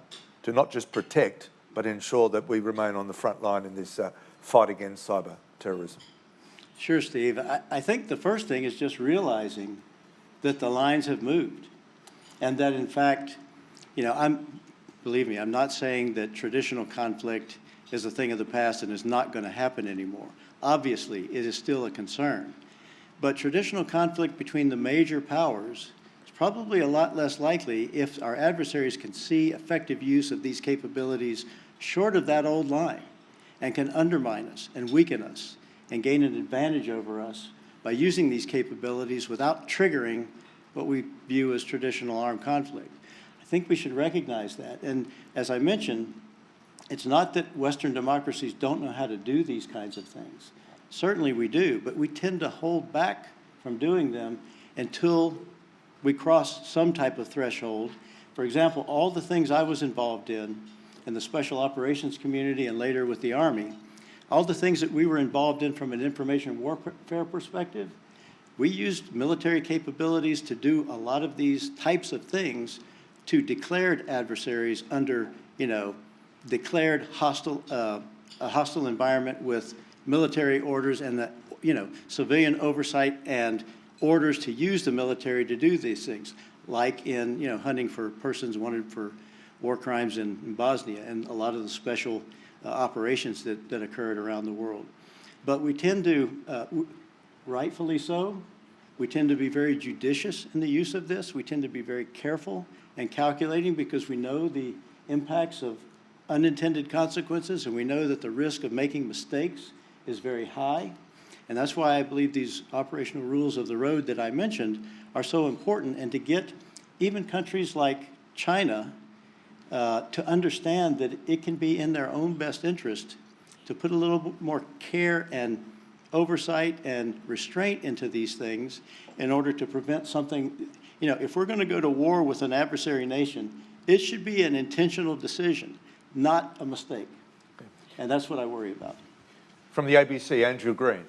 to not just protect, but ensure that we remain on the front line in this fight against cyber terrorism? Sure, Steve. I think the first thing is just realizing that the lines have moved, and that in fact, believe me, I'm not saying that traditional conflict is a thing of the past and is not going to happen anymore. Obviously, it is still a concern. But traditional conflict between the major powers is probably a lot less likely if our adversaries can see effective use of these capabilities short of that old line and can undermine us and weaken us and gain an advantage over us by using these capabilities without triggering what we view as traditional armed conflict. I think we should recognize that. And as I mentioned, it's not that Western democracies don't know how to do these kinds of things. Certainly we do, but we tend to hold back from doing them until we cross some type of threshold. For example, all the things I was involved in the special operations community and later with the Army, all the things that we were involved in from an information warfare perspective, we used military capabilities to do a lot of these types of things to declared adversaries under, declared hostile, a hostile environment with military orders and civilian oversight and orders to use the military to do these things, like in, hunting for persons wanted for war crimes in Bosnia and a lot of the special operations that occurred around the world. But we tend to, rightfully so, we tend to be very judicious in the use of this. We tend to be very careful and calculating because we know the impacts of unintended consequences, and we know that the risk of making mistakes is very high. And that's why I believe these operational rules of the road that I mentioned are so important, and to get even countries like China to understand that it can be in their own best interest to put a little more care and oversight and restraint into these things in order to prevent something. If we're going to go to war with an adversary nation, it should be an intentional decision, not a mistake. And that's what I worry about. From the ABC, Andrew Green.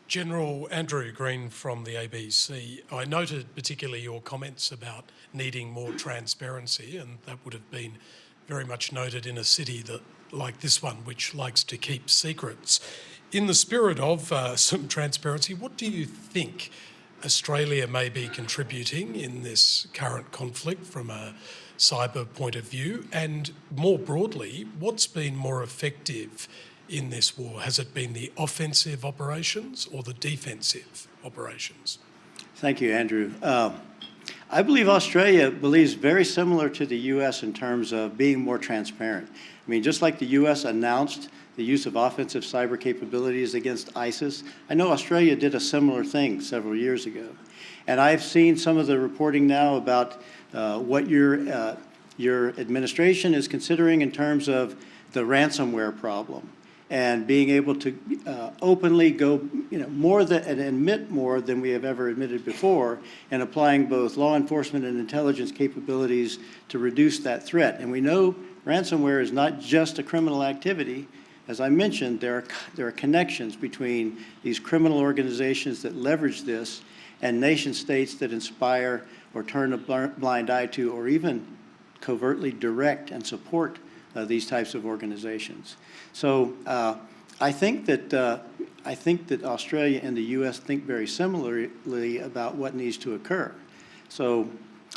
General Andrew Green from the ABC. I noted particularly your comments about needing more transparency, and that would have been very much noted in a city that, like this one, which likes to keep secrets. In the spirit of some transparency, what do you think Australia may be contributing in this current conflict from a cyber point of view? And more broadly, what's been more effective in this war? Has it been the offensive operations or the defensive operations? Thank you, Andrew. I believe Australia believes very similar to the U.S. in terms of being more transparent. I mean, just like the U.S. announced the use of offensive cyber capabilities against ISIS, I know Australia did a similar thing several years ago. And I've seen some of the reporting now about what your administration is considering in terms of the ransomware problem, and being able to openly go, more than and admit more than we have ever admitted before, and applying both law enforcement and intelligence capabilities to reduce that threat. And we know ransomware is not just a criminal activity. As I mentioned, there are connections between these criminal organizations that leverage this and nation states that inspire or turn a blind eye to, or even covertly direct and support these types of organizations. So I think that Australia and the U.S. think very similarly about what needs to occur. So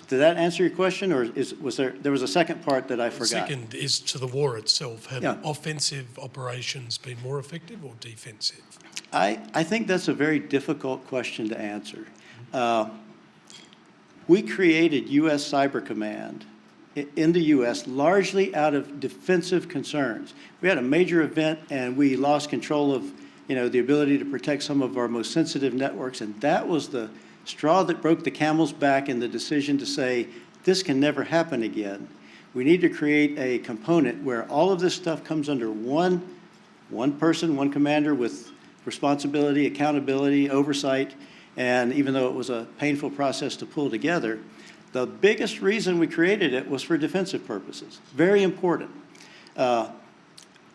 did that answer your question, or was there was a second part that I forgot? The second is to the war itself. Have offensive operations been more effective or defensive? I think that's a very difficult question to answer. We created U.S. Cyber Command in the U.S. largely out of defensive concerns. We had a major event and we lost control of, the ability to protect some of our most sensitive networks, and that was the straw that broke the camel's back in the decision to say, this can never happen again. We need to create a component where all of this stuff comes under one person, one commander with responsibility, accountability, oversight, and even though it was a painful process to pull together, the biggest reason we created it was for defensive purposes. Very important.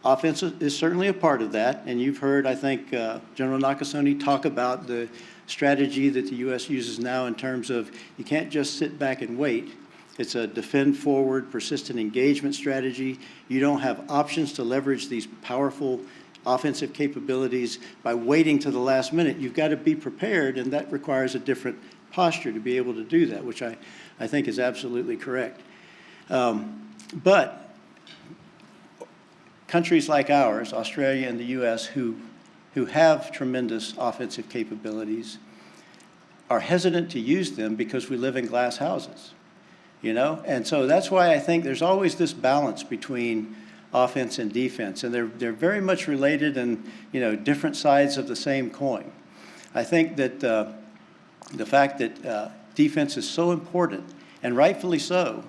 Offense is certainly a part of that, and you've heard, I think, General Nakasone talk about the strategy that the U.S. uses now in terms of you can't just sit back and wait. It's a defend forward, persistent engagement strategy. You don't have options to leverage these powerful offensive capabilities by waiting to the last minute. You've got to be prepared, and that requires a different posture to be able to do that, which I think is absolutely correct. But countries like ours, Australia and the U.S., who have tremendous offensive capabilities, are hesitant to use them because we live in glass houses, you know? And so that's why I think there's always this balance between offense and defense, and they're very much related and, you know, different sides of the same coin. I think that the fact that defense is so important, and rightfully so,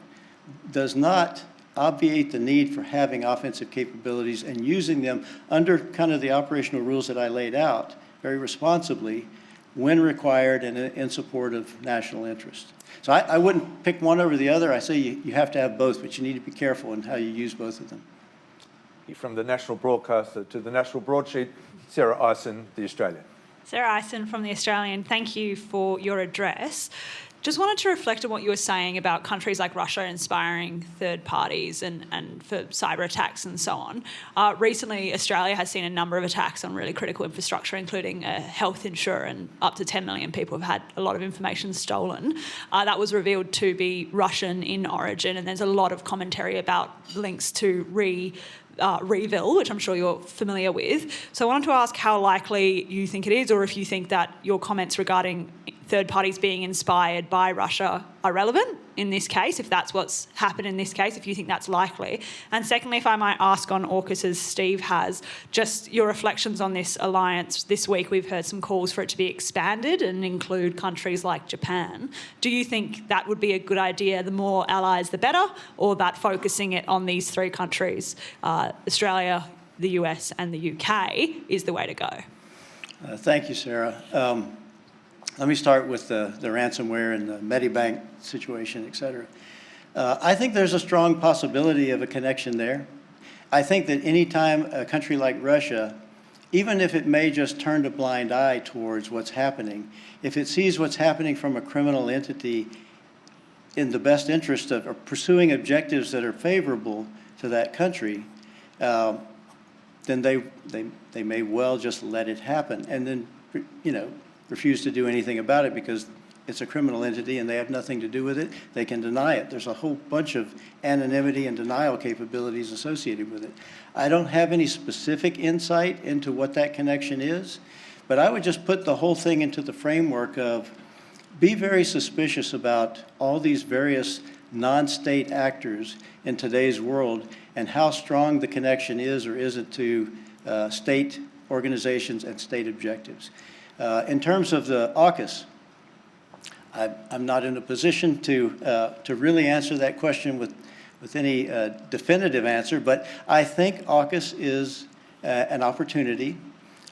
does not obviate the need for having offensive capabilities and using them under kind of the operational rules that I laid out very responsibly when required and in support of national interest. So I wouldn't pick one over the other. I say you have to have both, but you need to be careful in how you use both of them. From the national broadcaster to the national broadsheet, Sarah Eisen, The Australian. Sarah Eisen from The Australian, thank you for your address. Just wanted to reflect on what you were saying about countries like Russia inspiring third parties and for cyber attacks and so on. Recently, Australia has seen a number of attacks on really critical infrastructure, including a health insurer, and up to 10 million people have had a lot of information stolen. That was revealed to be Russian in origin, and there's a lot of commentary about links to Reville, which I'm sure you're familiar with. So I wanted to ask how likely you think it is, or if you think that your comments regarding third parties being inspired by Russia are relevant in this case, if that's what's happened in this case, if you think that's likely. And secondly, if I might ask on AUKUS, as Steve has, just your reflections on this alliance. This week we've heard some calls for it to be expanded and include countries like Japan. Do you think that would be a good idea, the more allies the better, or that focusing it on these three countries, Australia, the US and the UK, is the way to go? Thank you, Sarah. Let me start with the ransomware and the Medibank situation, et cetera. I think there's a strong possibility of a connection there. I think that any time a country like Russia, even if it may just turn a blind eye towards what's happening, if it sees what's happening from a criminal entity in the best interest of pursuing objectives that are favorable to that country, then they may well just let it happen and then, you know, refuse to do anything about it because it's a criminal entity and they have nothing to do with it. They can deny it. There's a whole bunch of anonymity and denial capabilities associated with it. I don't have any specific insight into what that connection is, but I would just put the whole thing into the framework of be very suspicious about all these various non-state actors in today's world and how strong the connection is or isn't to state organizations and state objectives. In terms of the AUKUS, I'm not in a position to really answer that question with any definitive answer, but I think AUKUS is an opportunity.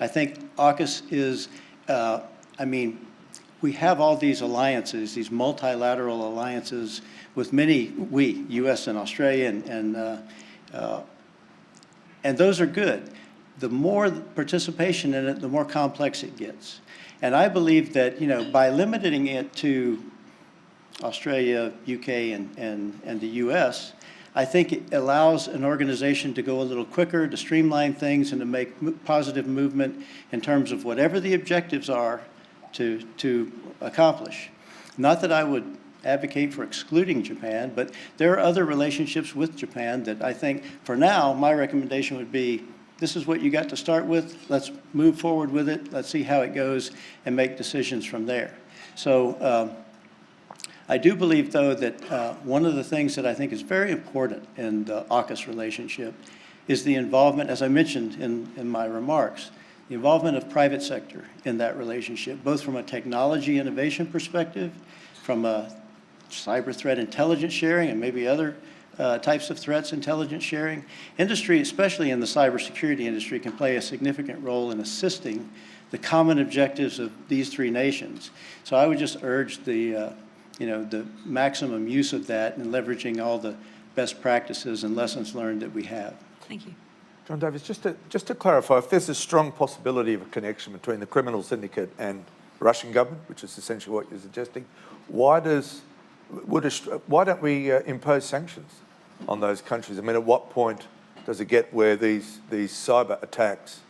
I think AUKUS is, I mean, we have all these alliances, these multilateral alliances with many, U.S. and Australia, and those are good. The more participation in it, the more complex it gets. And I believe that, you know, by limiting it to Australia, UK, and the US, I think it allows an organization to go a little quicker, to streamline things, and to make positive movement in terms of whatever the objectives are to accomplish. Not that I would advocate for excluding Japan, but there are other relationships with Japan that I think, for now, my recommendation would be, this is what you got to start with. Let's move forward with it. Let's see how it goes and make decisions from there. So I do believe, though, that one of the things that I think is very important in the AUKUS relationship is the involvement, as I mentioned in my remarks, the involvement of private sector in that relationship, both from a technology innovation perspective, from a cyber threat intelligence sharing, and maybe other types of threats intelligence sharing. Industry, especially in the cybersecurity industry, can play a significant role in assisting the common objectives of these three nations. So I would just urge the maximum use of that and leveraging all the best practices and lessons learned that we have. Thank you. John Davis, just to clarify, if there's a strong possibility of a connection between the criminal syndicate and the Russian government, which is essentially what you're suggesting, why does why don't we impose sanctions on those countries? I mean, at what point does it get where these cyber attacks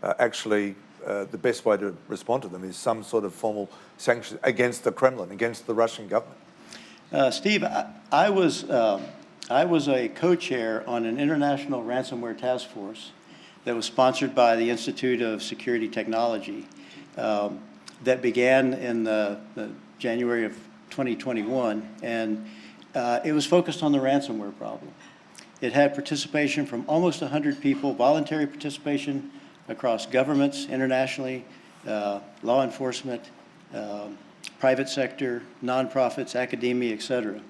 actually the best way to respond to them is some sort of formal sanction against the Kremlin, against the Russian government? Steve, I was a co-chair on an international ransomware task force that was sponsored by the Institute of Security Technology that began in the January of 2021, and it was focused on the ransomware problem. It had participation from almost 100 people, voluntary participation across governments internationally, law enforcement, private sector, nonprofits, academia, et cetera.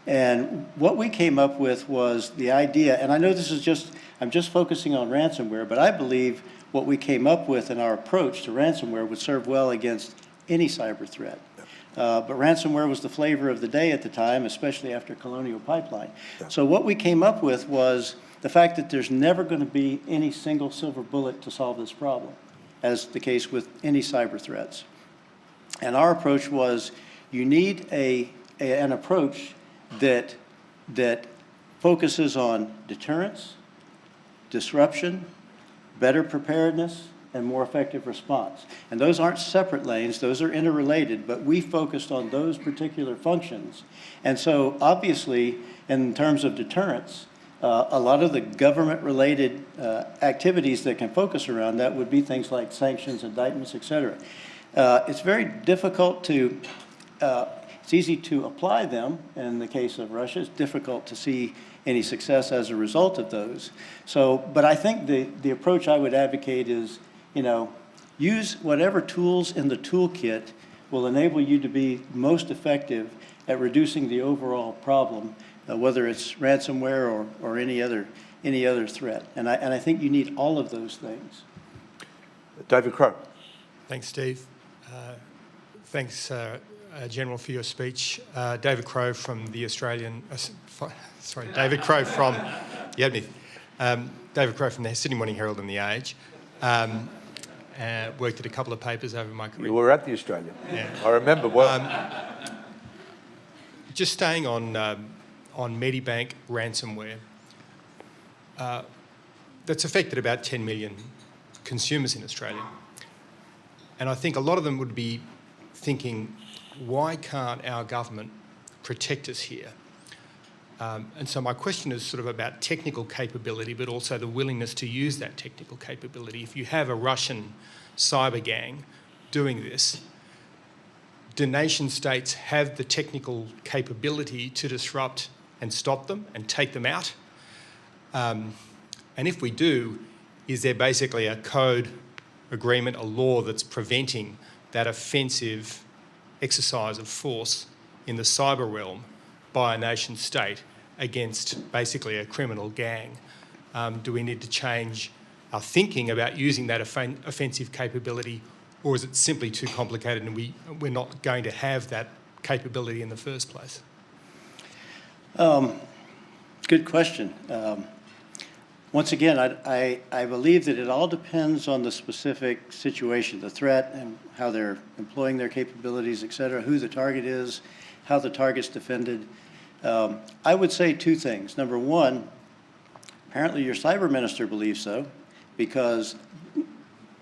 And what we came up with was the idea, and I know this is just, I'm just focusing on ransomware, but I believe what we came up with in our approach to ransomware would serve well against any cyber threat. But ransomware was the flavor of the day at the time, especially after Colonial Pipeline. Yeah. So what we came up with was the fact that there's never going to be any single silver bullet to solve this problem, as the case with any cyber threats. And our approach was, you need an approach that focuses on deterrence, disruption, better preparedness, and more effective response. And those aren't separate lanes, those are interrelated, but we focused on those particular functions. And so obviously, in terms of deterrence, a lot of the government-related activities that can focus around that would be things like sanctions, indictments, et cetera. It's very difficult to, it's easy to apply them. In the case of Russia, it's difficult to see any success as a result of those. So, but I think the approach I would advocate is, you know, use whatever tools in the toolkit will enable you to be most effective at reducing the overall problem, whether it's ransomware or any other threat. And I think you need all of those things. David Crowe. Thanks, Steve. Thanks, General, for your speech. David Crowe from the Australian, David Crowe from, you had me. David Crowe from the Sydney Morning Herald and The Age. Worked at a couple of papers over my career. You were at the Australian. Yeah. I remember well. Just staying on Medibank ransomware, that's affected about 10 million consumers in Australia. And I think a lot of them would be thinking, why can't our government protect us here? And so my question is sort of about technical capability, but also the willingness to use that technical capability. If you have a Russian cyber gang doing this, do nation states have the technical capability to disrupt and stop them and take them out? And if we do, is there basically a code agreement, a law that's preventing that offensive exercise of force in the cyber realm by a nation state against basically a criminal gang? Do we need to change our thinking about using that offensive capability, or is it simply too complicated and we're not going to have that capability in the first place? Good question. Once again, I believe that it all depends on the specific situation, the threat and how they're employing their capabilities, et cetera, who the target is, how the target's defended. I would say two things. Number one, apparently your cyber minister believes so, because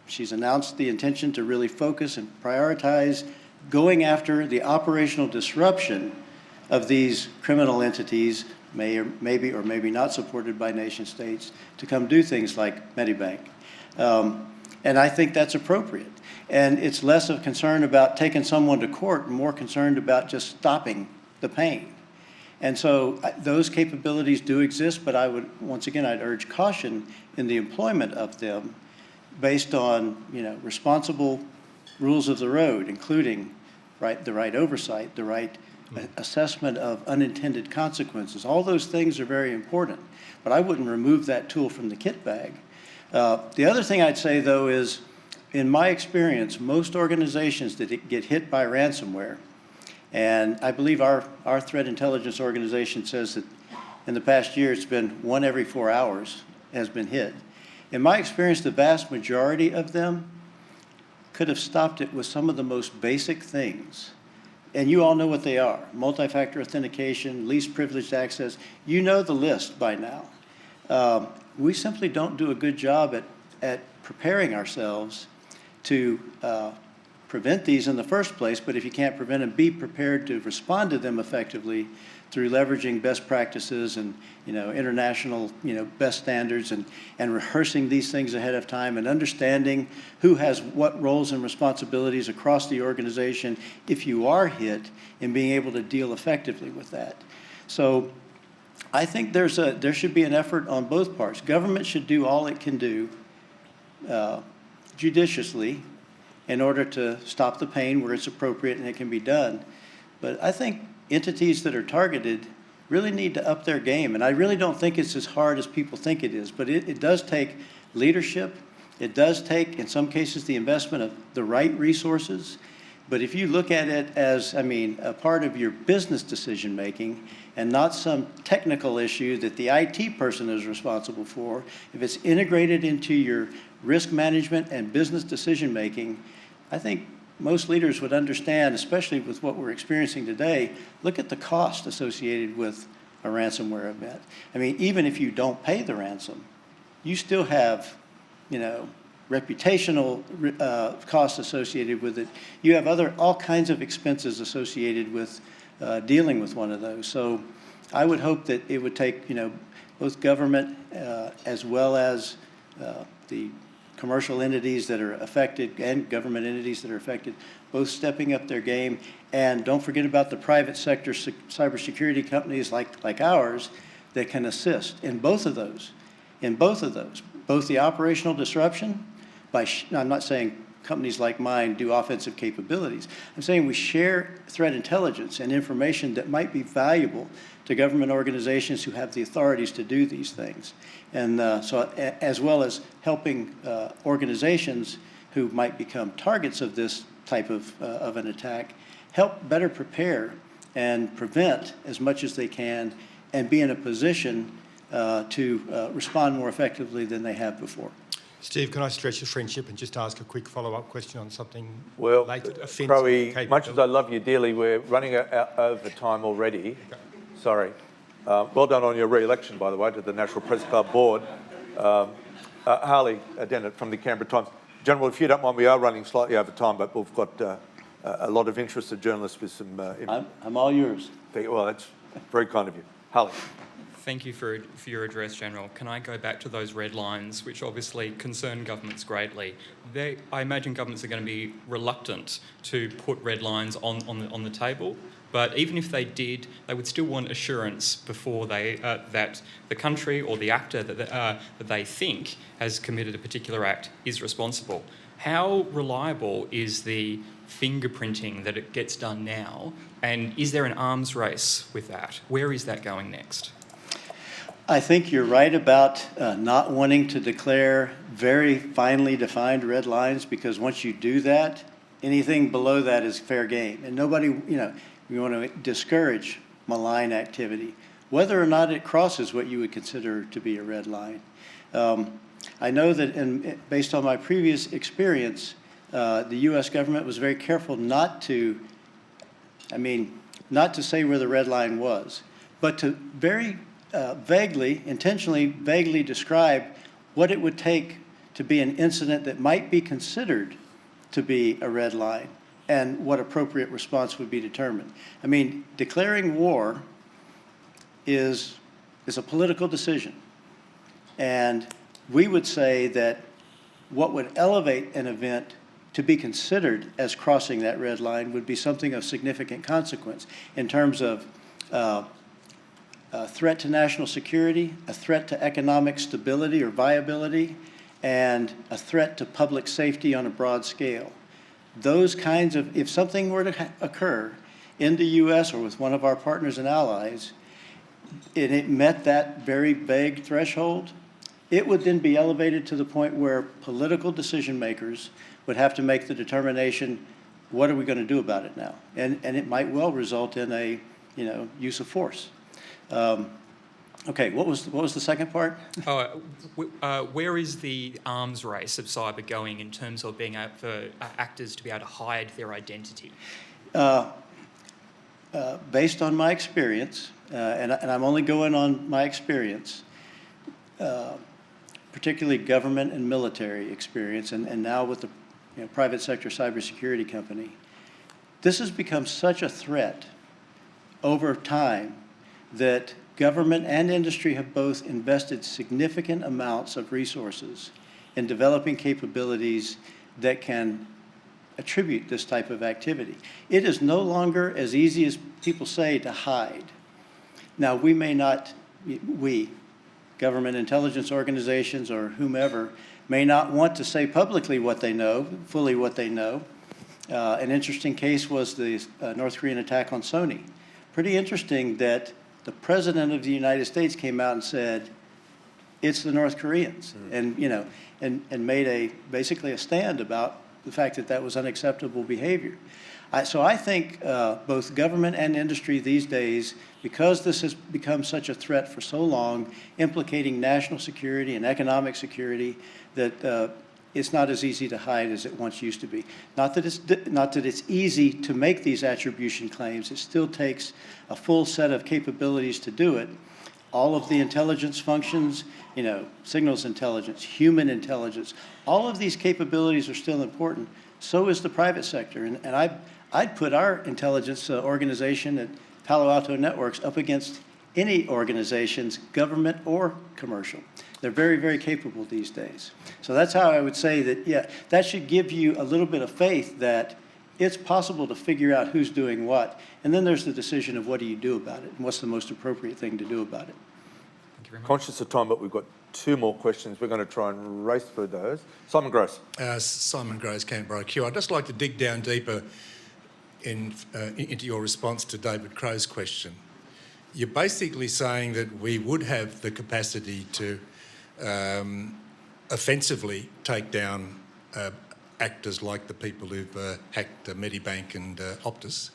she's announced the intention to really focus and prioritize going after the operational disruption of these criminal entities, maybe or maybe not supported by nation states, to come do things like Medibank. And I think that's appropriate. And it's less of concern about taking someone to court and more concerned about just stopping the pain. And so those capabilities do exist, but I would, once again, I'd urge caution in the employment of them based on, you know, responsible rules of the road, including the right oversight, the right assessment of unintended consequences. All those things are very important, but I wouldn't remove that tool from the kit bag. The other thing I'd say, though, is in my experience, most organizations that get hit by ransomware, and I believe our threat intelligence organization says that in the past year it's been 1 every 4 hours has been hit. In my experience, the vast majority of them could have stopped it with some of the most basic things. and you all know what they are: multi-factor authentication, least privileged access. You know the list by now. We simply don't do a good job at preparing ourselves to prevent these in the first place, but if you can't prevent them, be prepared to respond to them effectively through leveraging best practices and, international, best standards, and rehearsing these things ahead of time and understanding who has what roles and responsibilities across the organization if you are hit, and being able to deal effectively with that. So I think there should be an effort on both parts. Government should do all it can do judiciously in order to stop the pain where it's appropriate and it can be done. But I think entities that are targeted really need to up their game. And I really don't think it's as hard as people think it is. But it does take leadership. It does take, in some cases, the investment of the right resources. But if you look at it as, a part of your business decision making and not some technical issue that the IT person is responsible for, if it's integrated into your risk management and business decision making, I think most leaders would understand, especially with what we're experiencing today. Look at the cost associated with a ransomware event. Even if you don't pay the ransom, you still have, reputational costs associated with it. You have all kinds of expenses associated with dealing with one of those. So I would hope that it would take, both government as well as the commercial entities that are affected and government entities that are affected, both stepping up their game. And don't forget about the private sector cybersecurity companies like ours that can assist in both of those. Both the operational disruption, I'm not saying companies like mine do offensive capabilities. I'm saying we share threat intelligence and information that might be valuable to government organizations who have the authorities to do these things. And so as well as helping organizations who might become targets of this type of an attack, help better prepare and prevent as much as they can and be in a position to respond more effectively than they have before. Steve, can I stretch your friendship and just ask a quick follow-up question on something Well, related? Crowe, much as I love you dearly, we're running over time already. Okay. Sorry. Well done on your re-election, by the way, to the National Press Club Board. Harley Dennett from the Canberra Times. General, if you don't mind, we are running slightly over time, but we've got a lot of interested journalists with some... I'm all yours. Well, that's very kind of you. Harley. Thank you for your address, General. Can I go back to those red lines, which obviously concern governments greatly? I imagine governments are going to be reluctant to put red lines on the table, but even if they did, they would still want assurance before that the country or the actor that they think has committed a particular act is responsible. How reliable is the fingerprinting that it gets done now, and is there an arms race with that? Where is that going next? I think you're right about not wanting to declare very finely defined red lines, because once you do that, anything below that is fair game. And nobody, we want to discourage malign activity, whether or not it crosses what you would consider to be a red line. I know that based on my previous experience, the U.S. government was very careful not to say where the red line was, but to very intentionally vaguely describe what it would take to be an incident that might be considered to be a red line and what appropriate response would be determined. Declaring war is a political decision. And we would say that what would elevate an event to be considered as crossing that red line would be something of significant consequence in terms of a threat to national security, a threat to economic stability or viability, and a threat to public safety on a broad scale. Those kinds of, if something were to occur in the U.S. or with one of our partners and allies, and it met that very vague threshold, it would then be elevated to the point where political decision makers would have to make the determination, what are we going to do about it now? And it might well result in a use of force. Okay, what was the second part? Where is the arms race of cyber going in terms of being able for actors to be able to hide their identity? based on my experience, and I'm only going on my experience, particularly government and military experience, and now with the private sector cybersecurity company, this has become such a threat over time that government and industry have both invested significant amounts of resources in developing capabilities that can attribute this type of activity. It is no longer as easy as people say to hide. Now, we may not, government intelligence organizations or whomever, may not want to say publicly what they know, fully what they know. An interesting case was the North Korean attack on Sony. Pretty interesting that the President of the United States came out and said, it's the North Koreans, and made basically a stand about the fact that that was unacceptable behavior. So I think both government and industry these days, because this has become such a threat for so long, implicating national security and economic security, that it's not as easy to hide as it once used to be. Not that it's easy to make these attribution claims. It still takes a full set of capabilities to do it. All of the intelligence functions, signals intelligence, human intelligence, all of these capabilities are still important. So is the private sector. And I'd put our intelligence organization at Palo Alto Networks up against any organizations, government or commercial. They're very, very capable these days. So that's how I would say that, yeah, that should give you a little bit of faith that it's possible to figure out who's doing what. And then there's the decision of what do you do about it and what's the most appropriate thing to do about it. Thank you very much. Conscious of time, but we've got 2 more questions. We're going to try and race through those. Simon Gross. Simon Gross, Canberra IQ. I'd just like to dig down deeper into your response to David Crow's question. You're basically saying that we would have the capacity to offensively take down actors like the people who've hacked Medibank and Optus,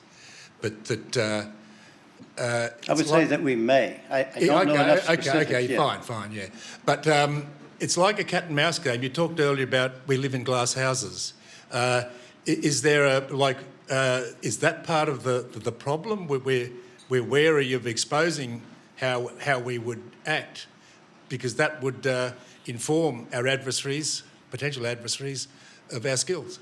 but that... I would say that we may. I don't know enough specifics yet. Fine, yeah. But it's like a cat and mouse game. You talked earlier about we live in glass houses. Is there is that part of the problem? We're wary of exposing how we would act, because that would inform our adversaries, potential adversaries, of our skills.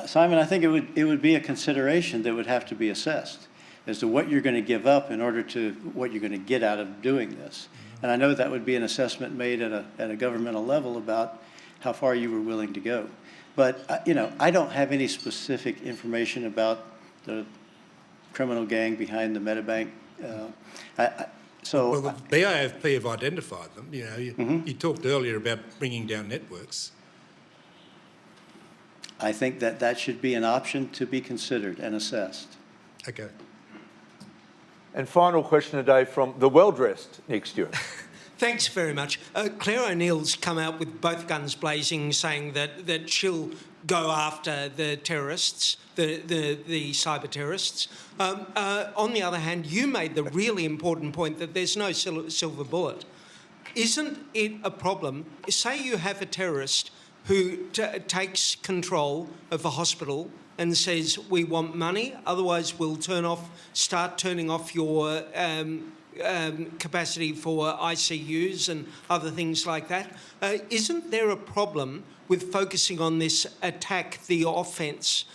Simon, I think it would be a consideration that would have to be assessed as to what you're going to give up in order to what you're going to get out of doing this. Mm-hmm. And I know that would be an assessment made at a governmental level about how far you were willing to go. But I don't have any specific information about the criminal gang behind the Medibank. Well, the BAFP have identified them. You talked earlier about bringing down networks. I think that should be an option to be considered and assessed. Okay. And final question today from the well-dressed Nick Stewart. Thanks very much. Claire O'Neill's come out with both guns blazing, saying that she'll go after the terrorists, the cyber terrorists. On the other hand, you made the really important point that there's no silver bullet. Isn't it a problem? Say you have a terrorist who takes control of a hospital and says, we want money, otherwise we'll start turning off your capacity for ICUs and other things like that. Isn't there a problem with focusing on this attack, the offence?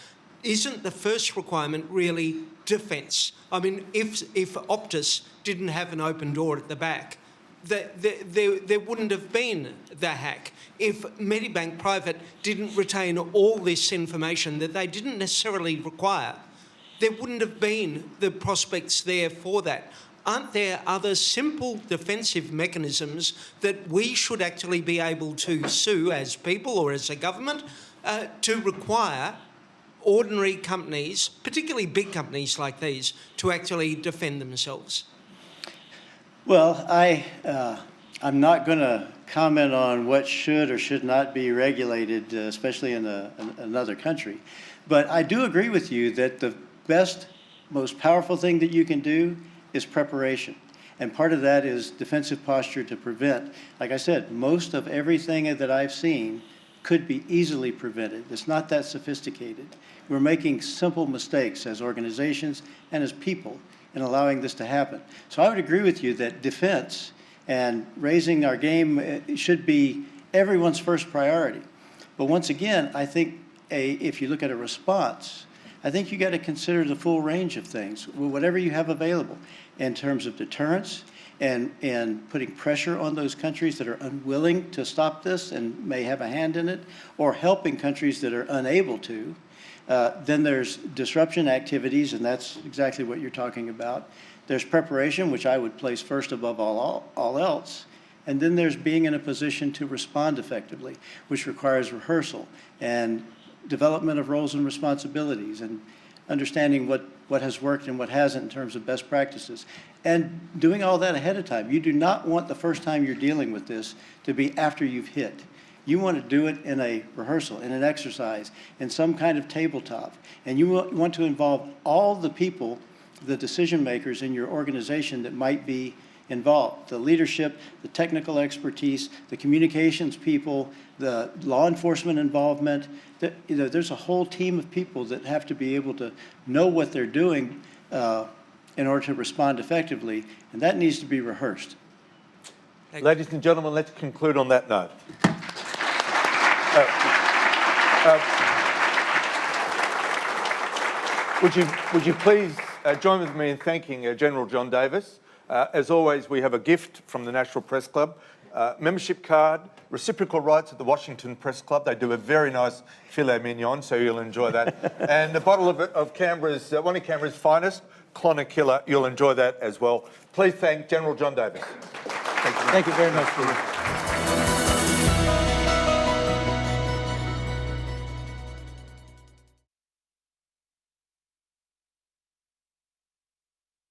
Isn't the first requirement really defence? I mean, if Optus didn't have an open door at the back, there wouldn't have been the hack. If Medibank Private didn't retain all this information that they didn't necessarily require, there wouldn't have been the prospects there for that. Aren't there other simple defensive mechanisms that we should actually be able to sue as people or as a government to require ordinary companies, particularly big companies like these, to actually defend themselves? Well, I'm not going to comment on what should or should not be regulated, especially in another country. But I do agree with you that the best, most powerful thing that you can do is preparation. And part of that is defensive posture to prevent. Like I said, most of everything that I've seen could be easily prevented. It's not that sophisticated. We're making simple mistakes as organizations and as people in allowing this to happen. So I would agree with you that defense and raising our game should be everyone's first priority. But once again, I think if you look at a response, I think you got to consider the full range of things, whatever you have available in terms of deterrence and putting pressure on those countries that are unwilling to stop this and may have a hand in it, or helping countries that are unable to. Then there's disruption activities, and that's exactly what you're talking about. There's preparation, which I would place first above all else. And then there's being in a position to respond effectively, which requires rehearsal and development of roles and responsibilities and understanding what has worked and what hasn't in terms of best practices. And doing all that ahead of time. You do not want the first time you're dealing with this to be after you've hit. You want to do it in a rehearsal, in an exercise, in some kind of tabletop. And you want to involve all the people, the decision makers in your organization that might be involved, the leadership, the technical expertise, the communications people, the law enforcement involvement. There's a whole team of people that have to be able to know what they're doing in order to respond effectively, and that needs to be rehearsed. Ladies and gentlemen, let's conclude on that note. Would you please join with me in thanking General John Davis. As always, we have a gift from the National Press Club, membership card, reciprocal rights at the Washington Press Club. They do a very nice filet mignon, so you'll enjoy that. And a bottle of Canberra's, one of Canberra's finest, Clonakilla. You'll enjoy that as well. Please thank General John Davis. Thank you very much, Peter.